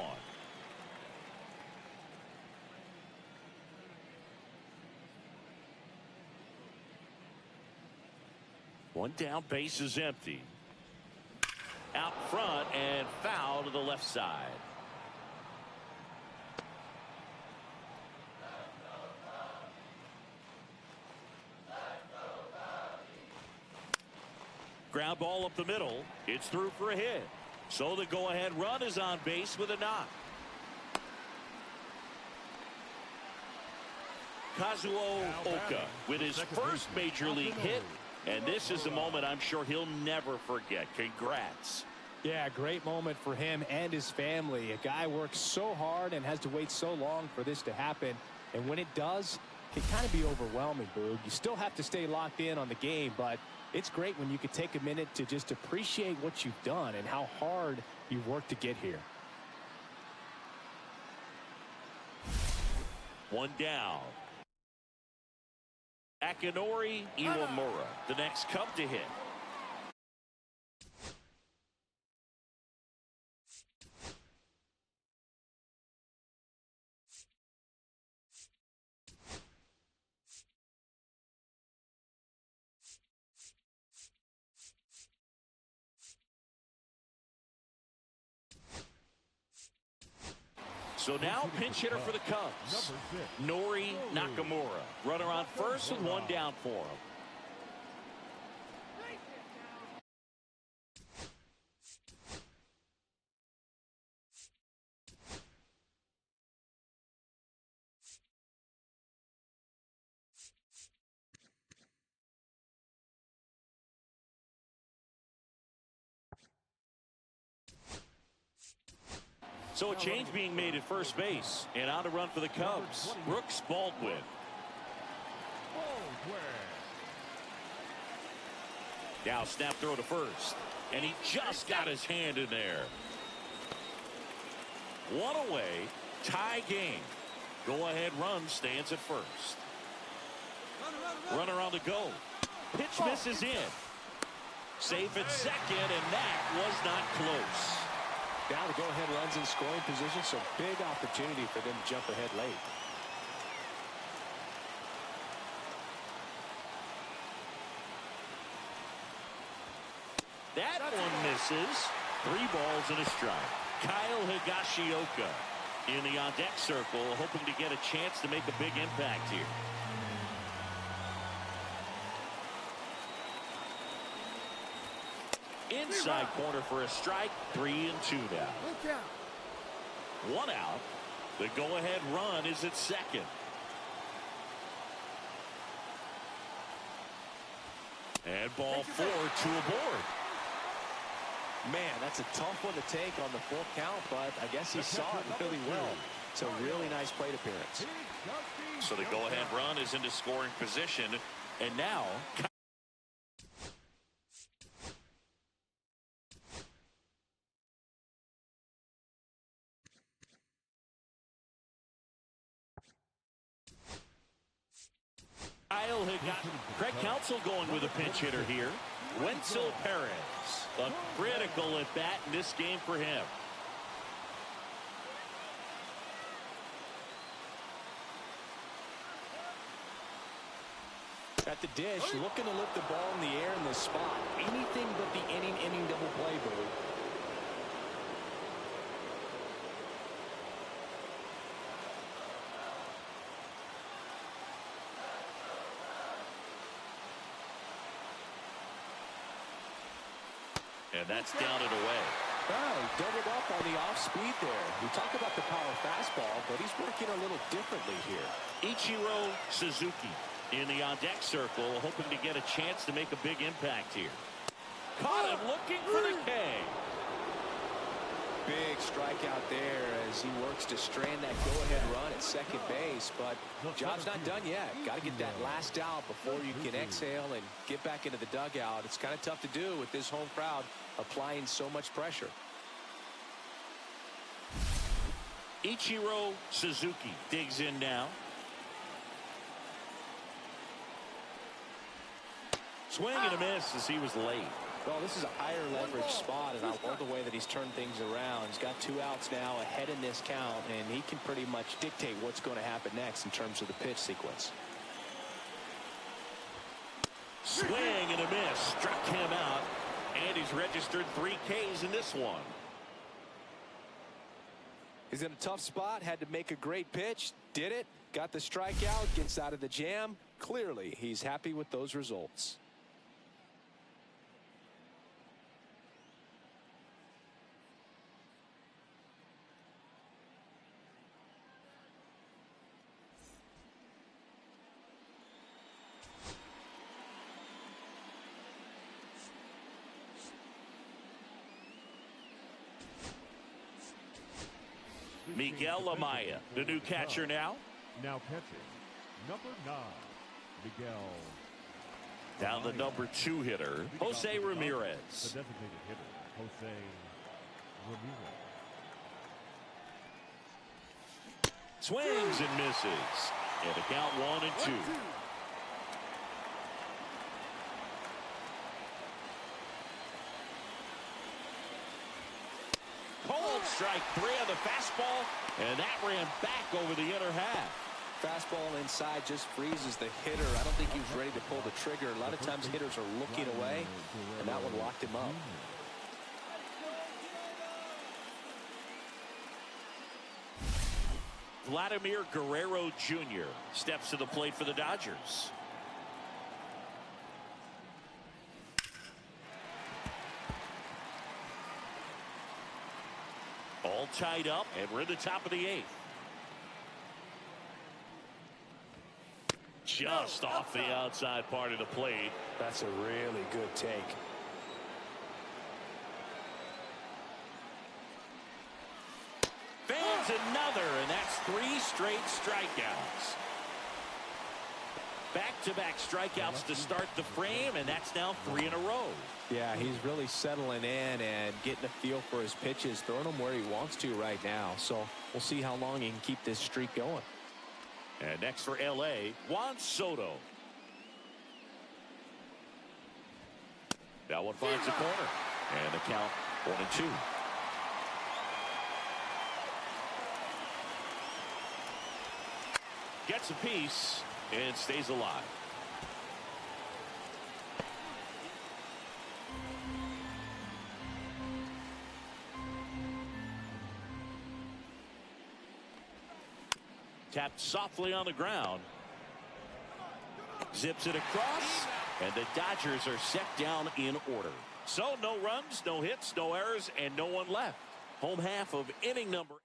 S1: One down, base is empty. Out front and foul to the left side. Ground ball up the middle. It's through for a hit. So the go-ahead run is on base with a knock. Kazuo Oka with his first major league hit. And this is a moment I'm sure he'll never forget. Congrats.
S2: Yeah, great moment for him and his family. A guy works so hard and has to wait so long for this to happen. And when it does, it can kind of be overwhelming, Boog. You still have to stay locked in on the game, but it's great when you can take a minute to just appreciate what you've done and how hard you've worked to get here.
S1: One down. Akinori Iwamura, the next Cub to hit. So now pinch hitter for the Cubs, Nori Nakamura. Runner on first with one down for him. So a change being made at first base, and on to run for the Cubs, Brooks Baldwin. Now snap throw to first, and he just got his hand in there. One away, tie game. Go-ahead run stands at first. Runner on the go. Pitch misses in. Safe at second, and that was not close.
S3: Now the go-ahead runs in scoring position, so big opportunity for them to jump ahead late.
S1: misses. 3 balls and a strike. Kyle Higashioka in the on-deck circle, hoping to get a chance to make a big impact here. Inside corner for a strike. 3-2 now.
S4: Look out.
S1: 1 out. The go-ahead run is at second. And ball 4, 2 aboard.
S3: Man, that's a tough one to take on the full count, but I guess he saw it really well. It's a really nice plate appearance.
S1: So the go-ahead run is into scoring position. And now... Kyle Craig Counsell going with a pinch hitter here. Wenzel Perez, a critical at bat in this game for him.
S3: At the dish, looking to lift the ball in the air in this spot. Anything but the inning double play, Boo.
S1: And that's down and away.
S3: Oh, he doubled up on the off speed there. We talk about the power fastball, but he's working a little differently here.
S1: Ichiro Suzuki in the on-deck circle, hoping to get a chance to make a big impact here. Caught him looking for the K.
S3: Big strikeout there as he works to strand that go-ahead run at second base, but job's not done yet. Got to get that last out before you can exhale and get back into the dugout. It's kind of tough to do with this home crowd applying so much pressure.
S1: Ichiro Suzuki digs in now. Swing and a miss as he was late.
S3: Well, this is a higher leverage spot, and I love the way that he's turned things around. He's got 2 outs now ahead in this count, and he can pretty much dictate what's going to happen next in terms of the pitch sequence.
S1: Swing and a miss. Struck him out, and he's registered 3 Ks in this one.
S3: He's in a tough spot, had to make a great pitch, did it, got the strikeout, gets out of the jam. Clearly, he's happy with those results.
S1: Miguel Amaya, the new catcher now.
S5: Now catching, number 9, Miguel.
S1: Down the number 2 hitter, Jose Ramirez.
S5: The designated hitter, Jose Ramirez.
S1: Swings and misses. And the count 1-2. Cold strike 3 on the fastball, and that ran back over the inner half.
S3: Fastball inside just freezes the hitter. I don't think he was ready to pull the trigger. A lot of times hitters are looking away, and that one locked him up.
S1: Vladimir Guerrero Jr. steps to the plate for the Dodgers. All tied up, and we're at the top of the 8th. Just off the outside part of the plate.
S3: That's a really good take.
S1: Fans another, and that's 3 straight strikeouts. Back-to-back strikeouts to start the frame, and that's now 3 in a row.
S3: Yeah, he's really settling in and getting a feel for his pitches, throwing them where he wants to right now. So we'll see how long he can keep this streak going.
S1: And next for L.A., Juan Soto. That one finds the corner. And the count 1-2. Gets a piece and stays alive. Tapped softly on the ground. Zips it across, and the Dodgers are set down in order. So no runs, no hits, no errors, and no one left. Home half of inning number 8.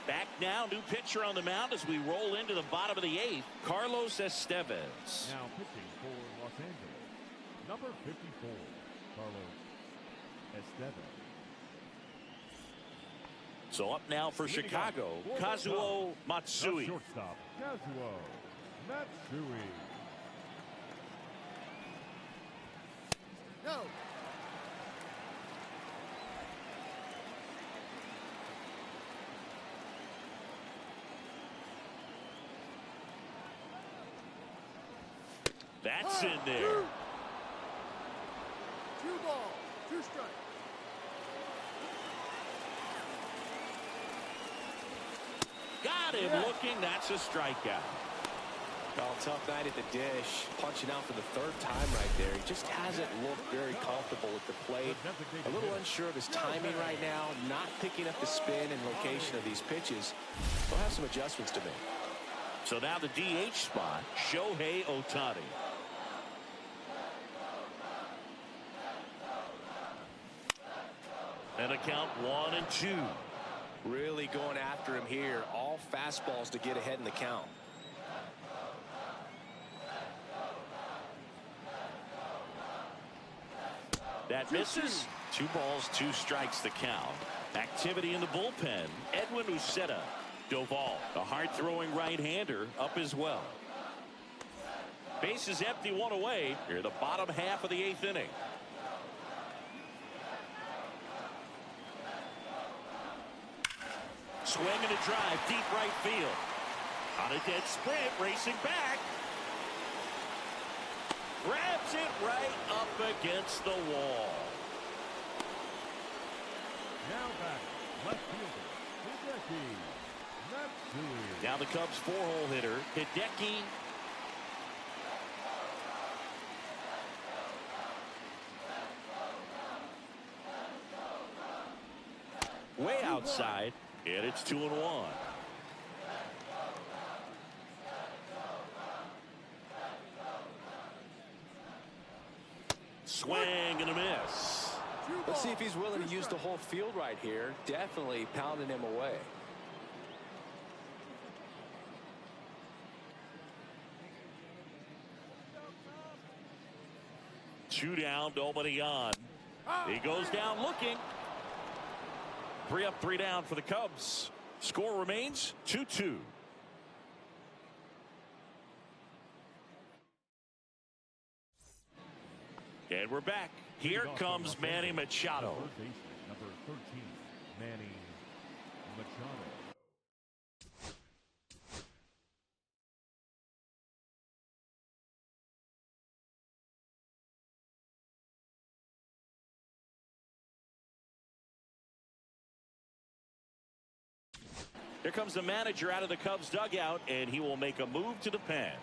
S1: Back now, new pitcher on the mound as we roll into the bottom of the 8th, Carlos Estevez.
S5: Now pitching for Los Angeles, number 54, Carlos Estevez.
S1: So up now for Chicago, Kazuo Matsui.
S5: Shortstop, Kazuo Matsui.
S4: No.
S1: That's in there.
S4: 2 balls, 2 strikes.
S1: Got him looking. That's a strikeout.
S3: Well, tough night at the dish. Punching out for the 3rd time right there. He just hasn't looked very comfortable at the plate. A little unsure of his timing right now. Not picking up the spin and location of these pitches. He'll have some adjustments to make.
S1: So now the DH spot, Shohei Ohtani. And a count 1 and 2.
S3: Really going after him here. All fastballs to get ahead in the count.
S1: That misses. 2 balls, 2 strikes the count. Activity in the bullpen. Edwin Uceta. Doval, the hard-throwing right-hander, up as well. Base is empty, 1 away. Here the bottom half of the 8th inning. Swing and a drive, deep right field. On a dead sprint, racing back. Grabs it right up against the wall.
S5: Now back, left fielder, Hideki Matsui.
S1: Now the Cubs 4-hole hitter, Hideki. Way outside, and it's 2-1. Swing and a miss.
S3: Let's see if he's willing to use the whole field right here. Definitely pounding him away.
S1: Two down, nobody on. He goes down looking. 3 up, 3 down for the Cubs. Score remains 2-2. And we're back. Here comes Manny Machado.
S5: Number 13, Manny Machado.
S1: Here comes the manager out of the Cubs dugout, and he will make a move to the pen.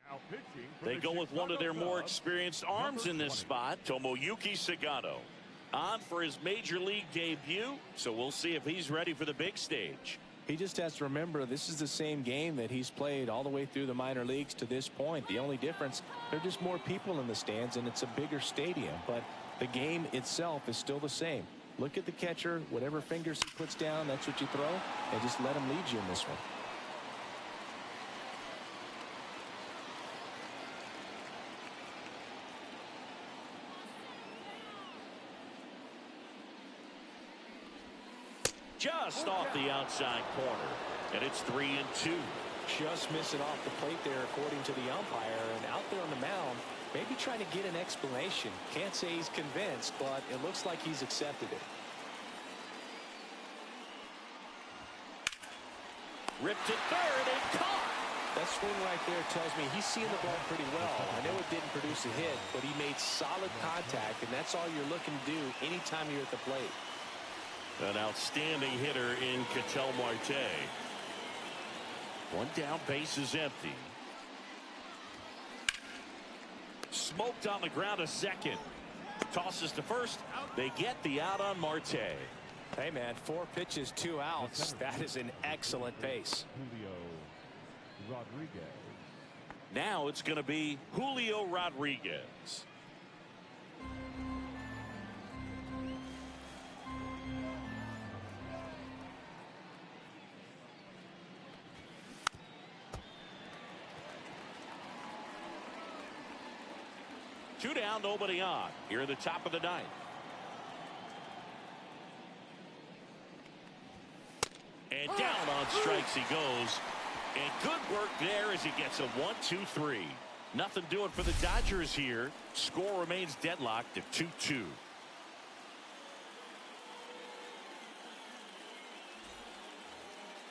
S5: Now pitching for
S1: They
S5: the
S1: go with one of their
S5: Chicago
S1: more
S5: Cubs,
S1: experienced arms in this spot, Tomoyuki Sagano. On for his major league debut, so we'll see if he's ready for the big stage.
S2: He just has to remember this is the same game that he's played all the way through the minor leagues to this point. The only difference, there are just more people in the stands and it's a bigger stadium, but the game itself is still the same. Look at the catcher, whatever fingers he puts down, that's what you throw, and just let him lead you in this one.
S1: Just off the outside corner, and it's 3-2.
S3: Just missing off the plate there according to the umpire, and out there on the mound maybe trying to get an explanation. Can't say he's convinced, but it looks like he's accepted it.
S1: Ripped to third and caught.
S3: That swing right there tells me he's seeing the ball pretty well. I know it didn't produce a hit, but he made solid contact, and that's all you're looking to do anytime you're at the plate.
S1: An outstanding hitter in Ketel Marte. One down, base is empty. Smoked on the ground, a second. Tosses to first. They get the out on Marte.
S3: Hey, man, 4 pitches, 2 outs. That is an excellent pace.
S5: Julio Rodriguez.
S1: Now it's going to be Julio Rodriguez. Two down, nobody on. Here at the top of the ninth. And down on strikes he goes. And good work there as he gets a 1-2-3. Nothing doing for the Dodgers here. Score remains deadlocked at 2-2.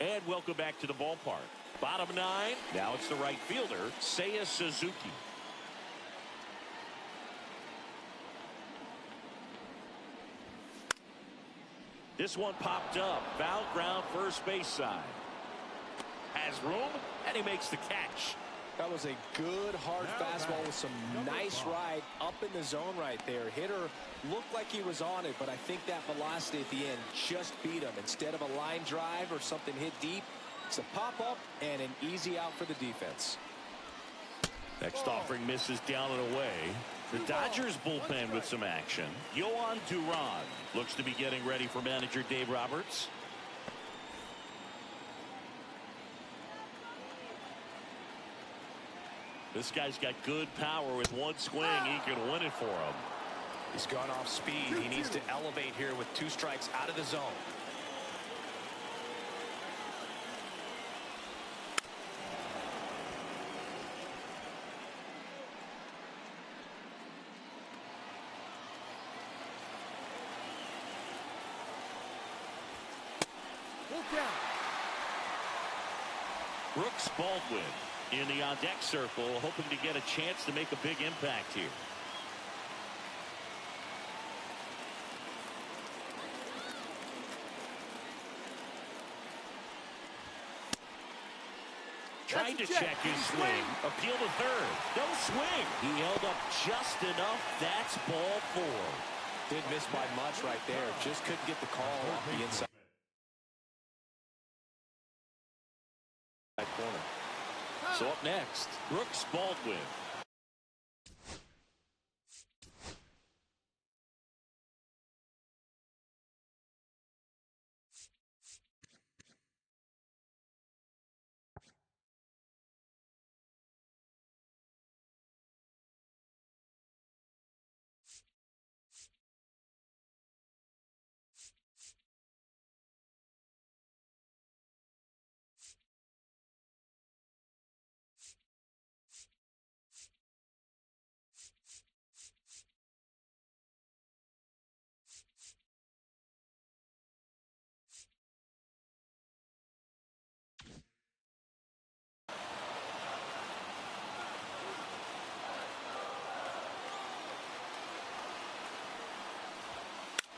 S1: And welcome back to the ballpark. Bottom 9. Now it's the right fielder, Seiya Suzuki. This one popped up. Foul ground, first base side. Has room, and he makes the catch.
S3: That was a good, hard fastball with some nice ride up in the zone right there. Hitter looked like he was on it, but I think that velocity at the end just beat him. Instead of a line drive or something hit deep, it's a pop-up and an easy out for the defense.
S1: Next offering misses down and away. The Dodgers bullpen with some action. Yohan Duran looks to be getting ready for manager Dave Roberts. This guy's got good power. With one swing, he can win it for him.
S3: He's gone off speed. He needs to elevate here with 2 strikes out of the zone.
S1: Brooks Baldwin in the on-deck circle, hoping to get a chance to make a big impact here. Trying to check his swing. Appeal to third. No swing. He held up just enough. That's ball 4.
S3: Did miss by much right there. Just couldn't get the call off the inside corner.
S1: So up next, Brooks Baldwin.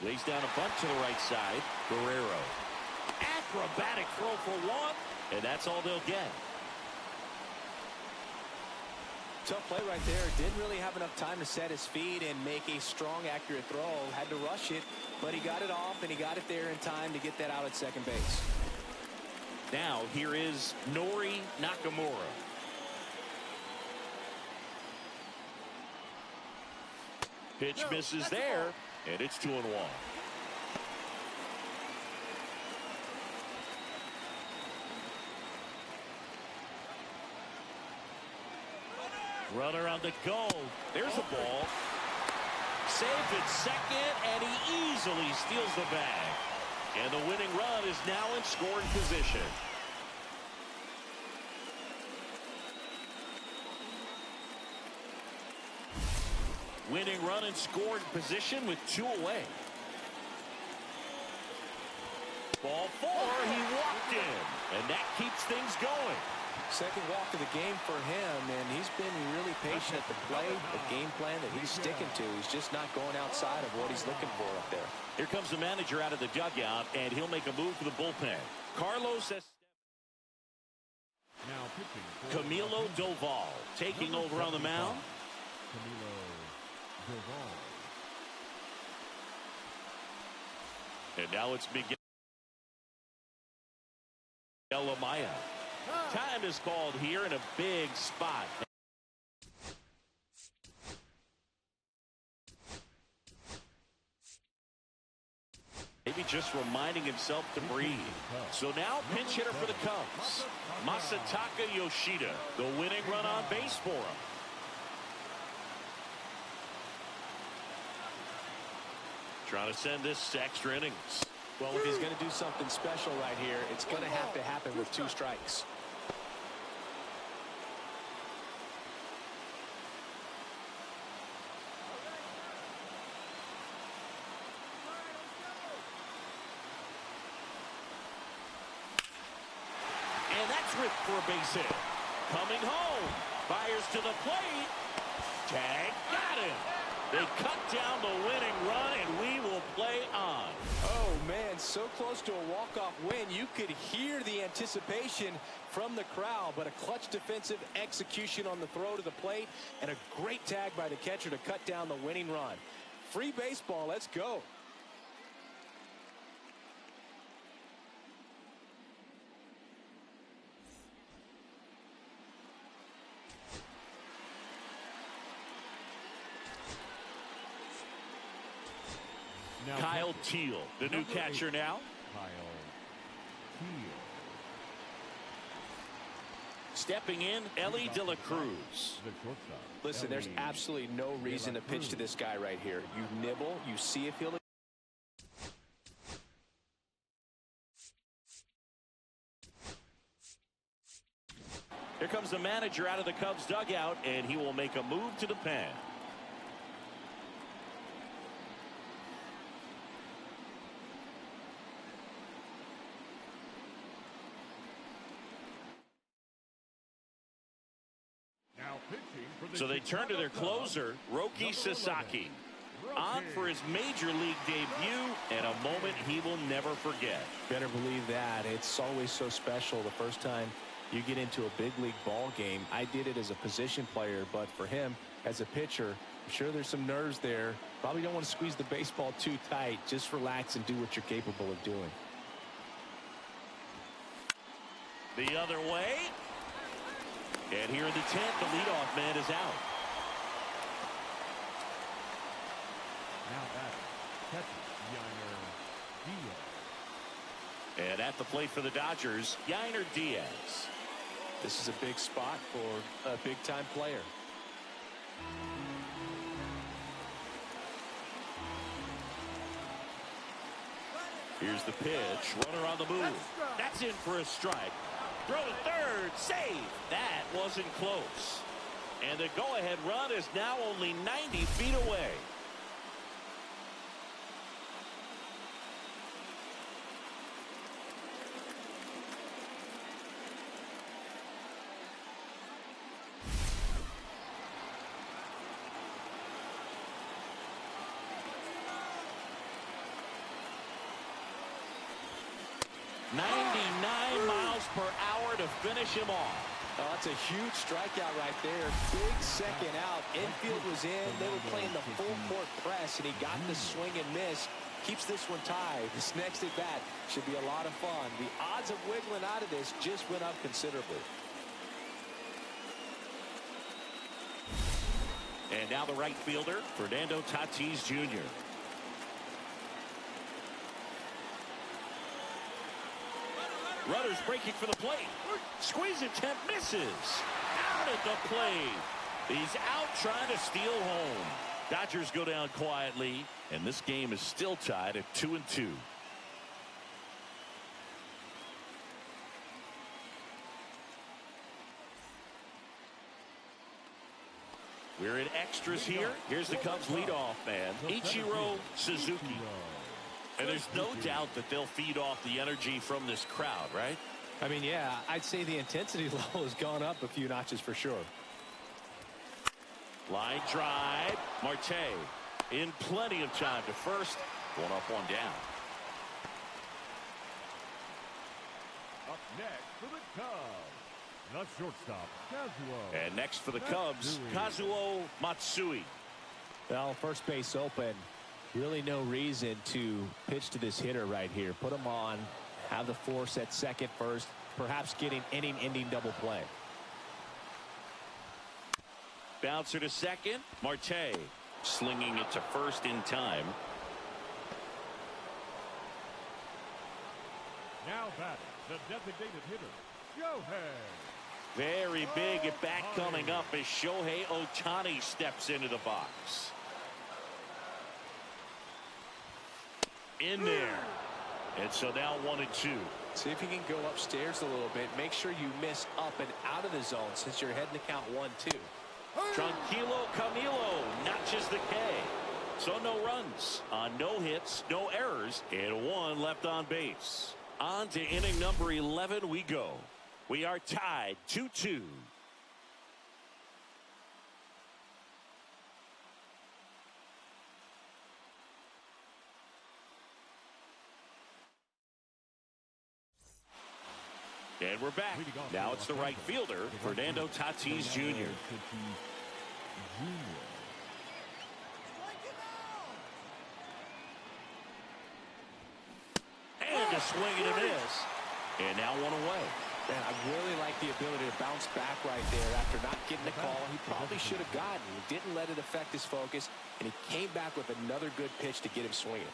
S1: Lays down a bunt to the right side. Guerrero. Acrobatic throw for 1, and that's all they'll get.
S3: Tough play right there. Didn't really have enough time to set his feet and make a strong, accurate throw. Had to rush it, but he got it off, and he got it there in time to get that out at second base.
S1: Now here is Nori Nakamura. Pitch misses there, and it's 2-1. Runner on the go. There's a ball. Saved at second, and he easily steals the bag. And the winning run is now in scoring position. Winning run in scoring position with 2 away. Ball 4, he walked in, and that keeps things going.
S3: Second walk of the game for him, and he's been really patient at the plate. The game plan that he's sticking to, he's just not going outside of what he's looking for up there.
S1: Here comes the manager out of the dugout, and he'll make a move for the bullpen. Carlos
S5: Now pitching for
S1: Camilo Doval taking over on the mound.
S5: Camilo Doval.
S1: And now it's Miguel Amaya. Time is called here in a big spot. Maybe just reminding himself to breathe. So now pinch hitter for the Cubs, Masataka Yoshida, the winning run on base for him. Trying to send this to extra innings.
S3: Well, if he's going to do something special right here, it's going to have to happen with 2 strikes.
S1: And that's ripped for a base hit. Coming home. Fires to the plate. Tag. Got him. They cut down the winning run, and we will play on.
S3: Oh, man, so close to a walk-off win. You could hear the anticipation from the crowd, but a clutch defensive execution on the throw to the plate and a great tag by the catcher to cut down the winning run. Free baseball. Let's go.
S5: Now
S1: Kyle Teal, the new catcher now.
S5: Kyle Teal.
S1: Stepping in, Ellie De La Cruz.
S5: The shortstop.
S3: Listen, there's
S5: Ellie
S3: absolutely no reason to pitch to this guy right here. You nibble, you see if he'll...
S1: Here comes the manager out of the Cubs dugout, and he will make a move to the pen.
S5: Now pitching for the
S1: So they turn to their closer, Roki Sasaki, on for his major league debut and a moment he will never forget.
S2: Better believe that. It's always so special the first time you get into a big league ball game. I did it as a position player, but for him as a pitcher, I'm sure there's some nerves there. Probably don't want to squeeze the baseball too tight. Just relax and do what you're capable of doing.
S1: The other way. And here in the 10th, the leadoff man is out.
S5: now batting, catcher Diaz.
S1: And at the plate for the Dodgers, Yainer Diaz.
S3: This is a big spot for a big-time player.
S1: Here's the pitch. Runner on the move. That's in for a strike. Throw to third. Save. That wasn't close. And the go-ahead run is now only 90 feet away. To finish him off.
S3: Oh, that's a huge strikeout right there. Big second out. Infield was in. They were playing the full court press, and he got the swing and miss. Keeps this one tied. This next at bat should be a lot of fun. The odds of wiggling out of this just went up considerably.
S1: And now the right fielder, Fernando Tatis Jr. Runners breaking for the plate. Squeeze attempt misses. Out at the plate. He's out trying to steal home. Dodgers go down quietly, and this game is still tied at 2-2. We're in extras here. Here's the Cubs leadoff man, Ichiro Suzuki. And there's no doubt that they'll feed off the energy from this crowd, right?
S2: I mean, yeah, I'd say the intensity level has gone up a few notches for sure.
S1: Line drive. Marte in plenty of time to first. One up, one down.
S5: Up next for the Cubs, the shortstop, Kazuo.
S1: And next for the Cubs, Kazuo Matsui.
S2: Well, first base open. Really no reason to pitch to this hitter right here. Put him on, have the force at second first, perhaps getting inning-ending double play.
S1: Bouncer to second. Marte slinging it to first in time.
S5: Now batting, the designated hitter, Shohei.
S1: Very big at bat coming up as Shohei Ohtani steps into the box. In there. And so now 1-2.
S3: See if you can go upstairs a little bit. Make sure you miss up and out of the zone since you're heading to count 1-2.
S1: Tranquilo Camilo notches the K. So no runs on no hits, no errors, and one left on base. On to inning number 11 we go. We are tied 2-2. And we're back. Now it's the right fielder, Fernando Tatis Jr. And a swing and a miss. And now one away.
S3: Man, I really like the ability to bounce back right there after not getting the call he probably should have gotten. He didn't let it affect his focus, and he came back with another good pitch to get him swinging.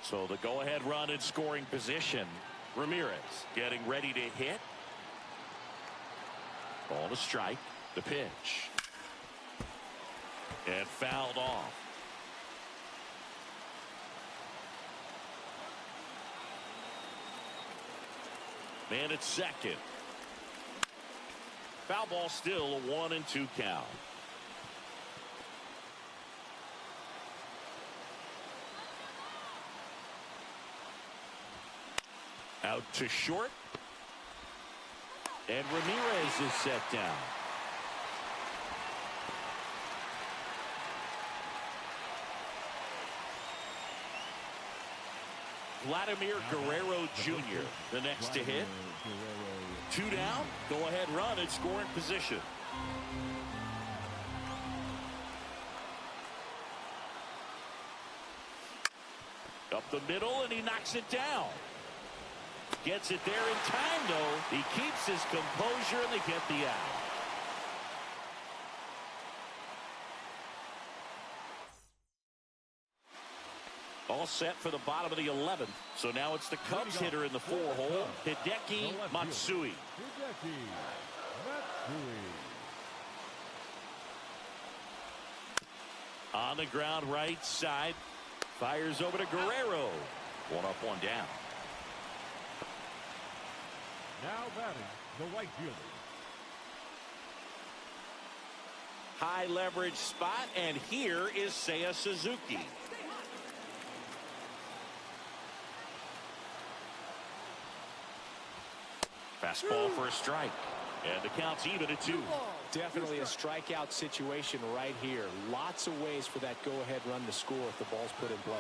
S1: So the go-ahead run in scoring position. Ramirez getting ready to hit. Ball to strike. The pitch. And fouled off. Man at second. Foul ball still a 1-2 count. Out to short. And Ramirez is set down. Vladimir Guerrero Jr. the next to hit. 2 down. Go ahead run in scoring position. Up the middle and he knocks it down. Gets it there in time though. He keeps his composure and they get the out. All set for the bottom of the 11th. So now it's the Cubs hitter in the 4-hole. Hideki Matsui. On the ground right side. Fires over to Guerrero. 1 up, 1 down.
S5: Now batting, the right fielder.
S1: High leverage spot, and here is Seiya Suzuki. Fastball for a strike. And the count's even at 2.
S3: Definitely a strikeout situation right here. Lots of ways for that go-ahead run to score if the ball's put in play.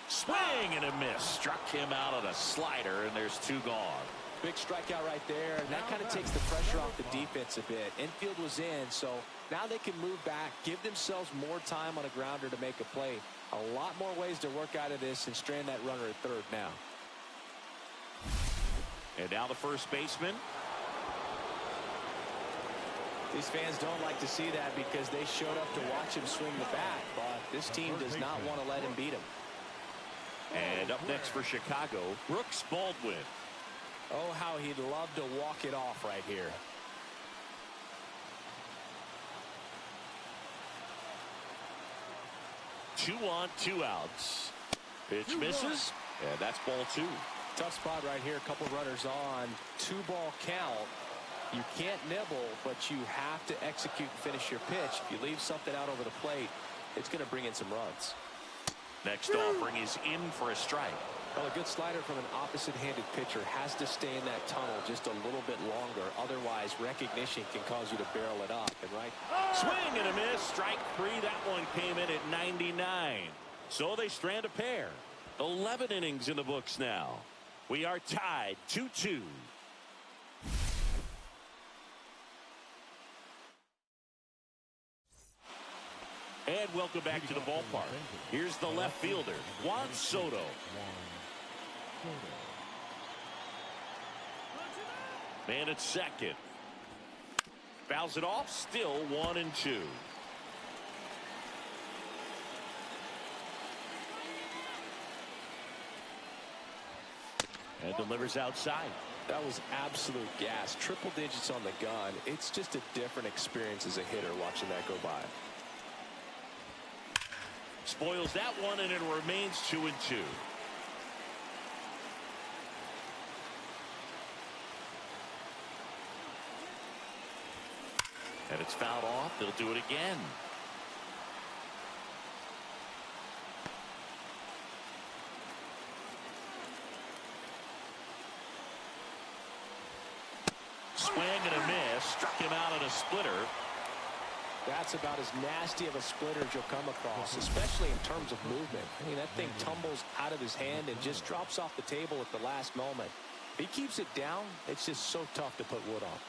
S1: Swing and a miss. Struck him out on a slider, and there's 2 gone.
S3: Big strikeout right there, and that kind of takes the pressure off the defense a bit. Infield was in, so now they can move back, give themselves more time on a grounder to make a play. A lot more ways to work out of this and strand that runner at third now.
S1: And now the first baseman.
S3: These fans don't like to see that because they showed up to watch him swing the bat, but this team does not want to let him beat him.
S1: And up next for Chicago, Brooks Baldwin.
S3: Oh, how he'd love to walk it off right here.
S1: Two on, 2 outs. Pitch misses, and that's ball 2.
S3: Tough spot right here. A couple runners on. 2-ball count. You can't nibble, but you have to execute and finish your pitch. If you leave something out over the plate, it's going to bring in some runs.
S1: Next offering is in for a strike.
S3: Well, a good slider from an opposite-handed pitcher has to stay in that tunnel just a little bit longer. Otherwise, recognition can cause you to barrel it up. And right.
S1: Swing and a miss. Strike 3. That one came in at 99. So they strand a pair. 11 innings in the books now. We are tied 2-2. And welcome back to the ballpark. Here's the left fielder, Juan Soto. Man at second. Fouls it off, still 1-2. And delivers outside.
S3: That was absolute gas. Triple digits on the gun. It's just a different experience as a hitter watching that go by.
S1: Spoils that one, and it remains 2-2. And it's fouled off. They'll do it again. Swing and a miss. Struck him out on a splitter.
S3: That's about as nasty of a splitter as you'll come across, especially in terms of movement. I mean, that thing tumbles out of his hand and just drops off the table at the last moment. If he keeps it down, it's just so tough to put wood on.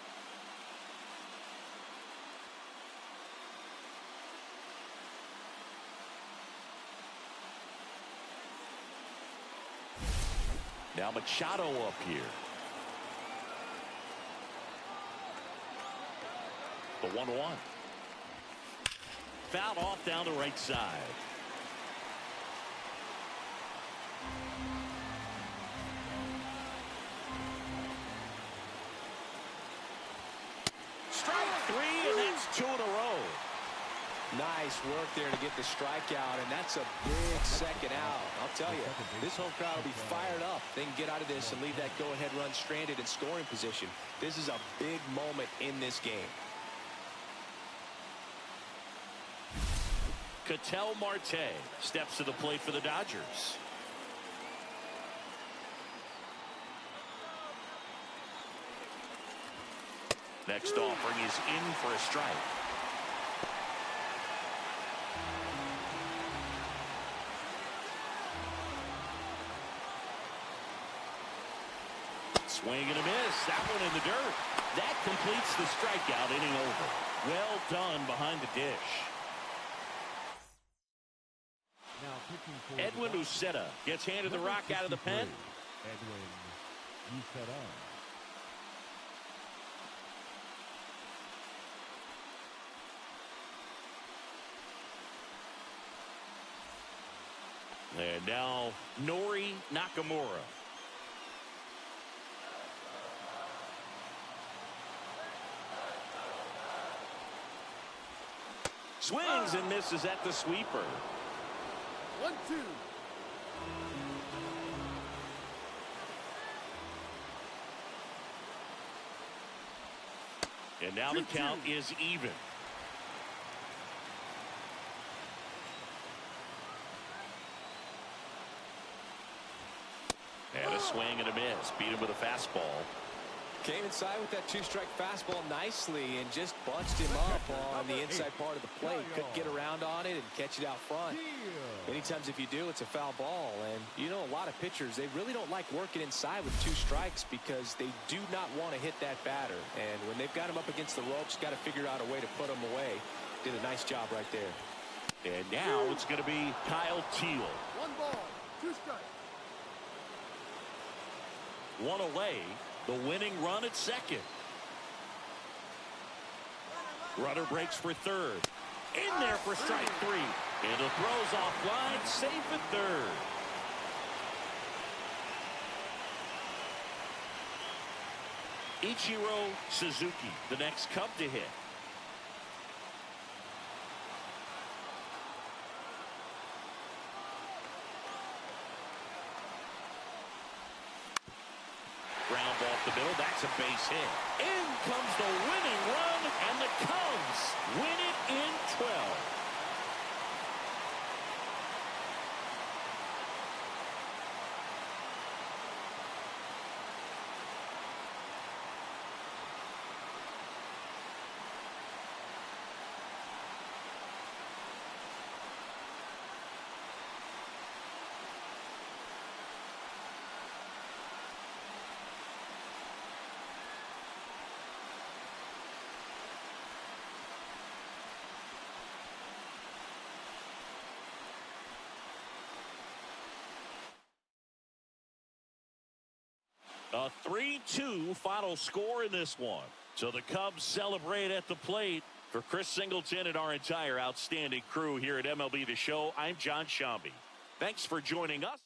S1: Now Machado up here. The 1-1. Fouled off down the right side. Strike 3, and that's 2 in a row.
S3: Nice work there to get the strikeout, and that's a big second out. I'll tell you, this whole crowd will be fired up. They can get out of this and leave that go-ahead run stranded in scoring position. This is a big moment in this game.
S1: Ketel Marte steps to the plate for the Dodgers. Next offering is in for a strike. Swing and a miss. That one in the dirt. That completes the strikeout, inning over. Well done behind the dish. Edwin Uceta gets handed the rock out of the pen.
S5: Edwin Uceta.
S1: And now Nori Nakamura. Swings and misses at the sweeper.
S4: 1-2.
S1: And now the count is even. And a swing and a miss. Beat him with a fastball.
S3: Came inside with that two-strike fastball nicely and just bunched him up on the inside part of the plate. Couldn't get around on it and catch it out front. Many times if you do, it's a foul ball. And you know, a lot of pitchers, they really don't like working inside with two strikes because they do not want to hit that batter. And when they've got him up against the ropes, got to figure out a way to put him away. Did a nice job right there.
S1: And now it's going to be Kyle Teal.
S4: 1 ball, 2 strikes.
S1: One away. The winning run at second. Runner breaks for third. In there for strike 3. And it throws off line. Safe at third. Ichiro Suzuki, the next Cub to hit. Ground ball up the middle. That's a base hit. In comes the winning run, and the Cubs win it in 12. A 3-2 final score in this one. So the Cubs celebrate at the plate. For Chris Singleton and our entire outstanding crew here at MLB The Show, I'm John Shambi. Thanks for joining us.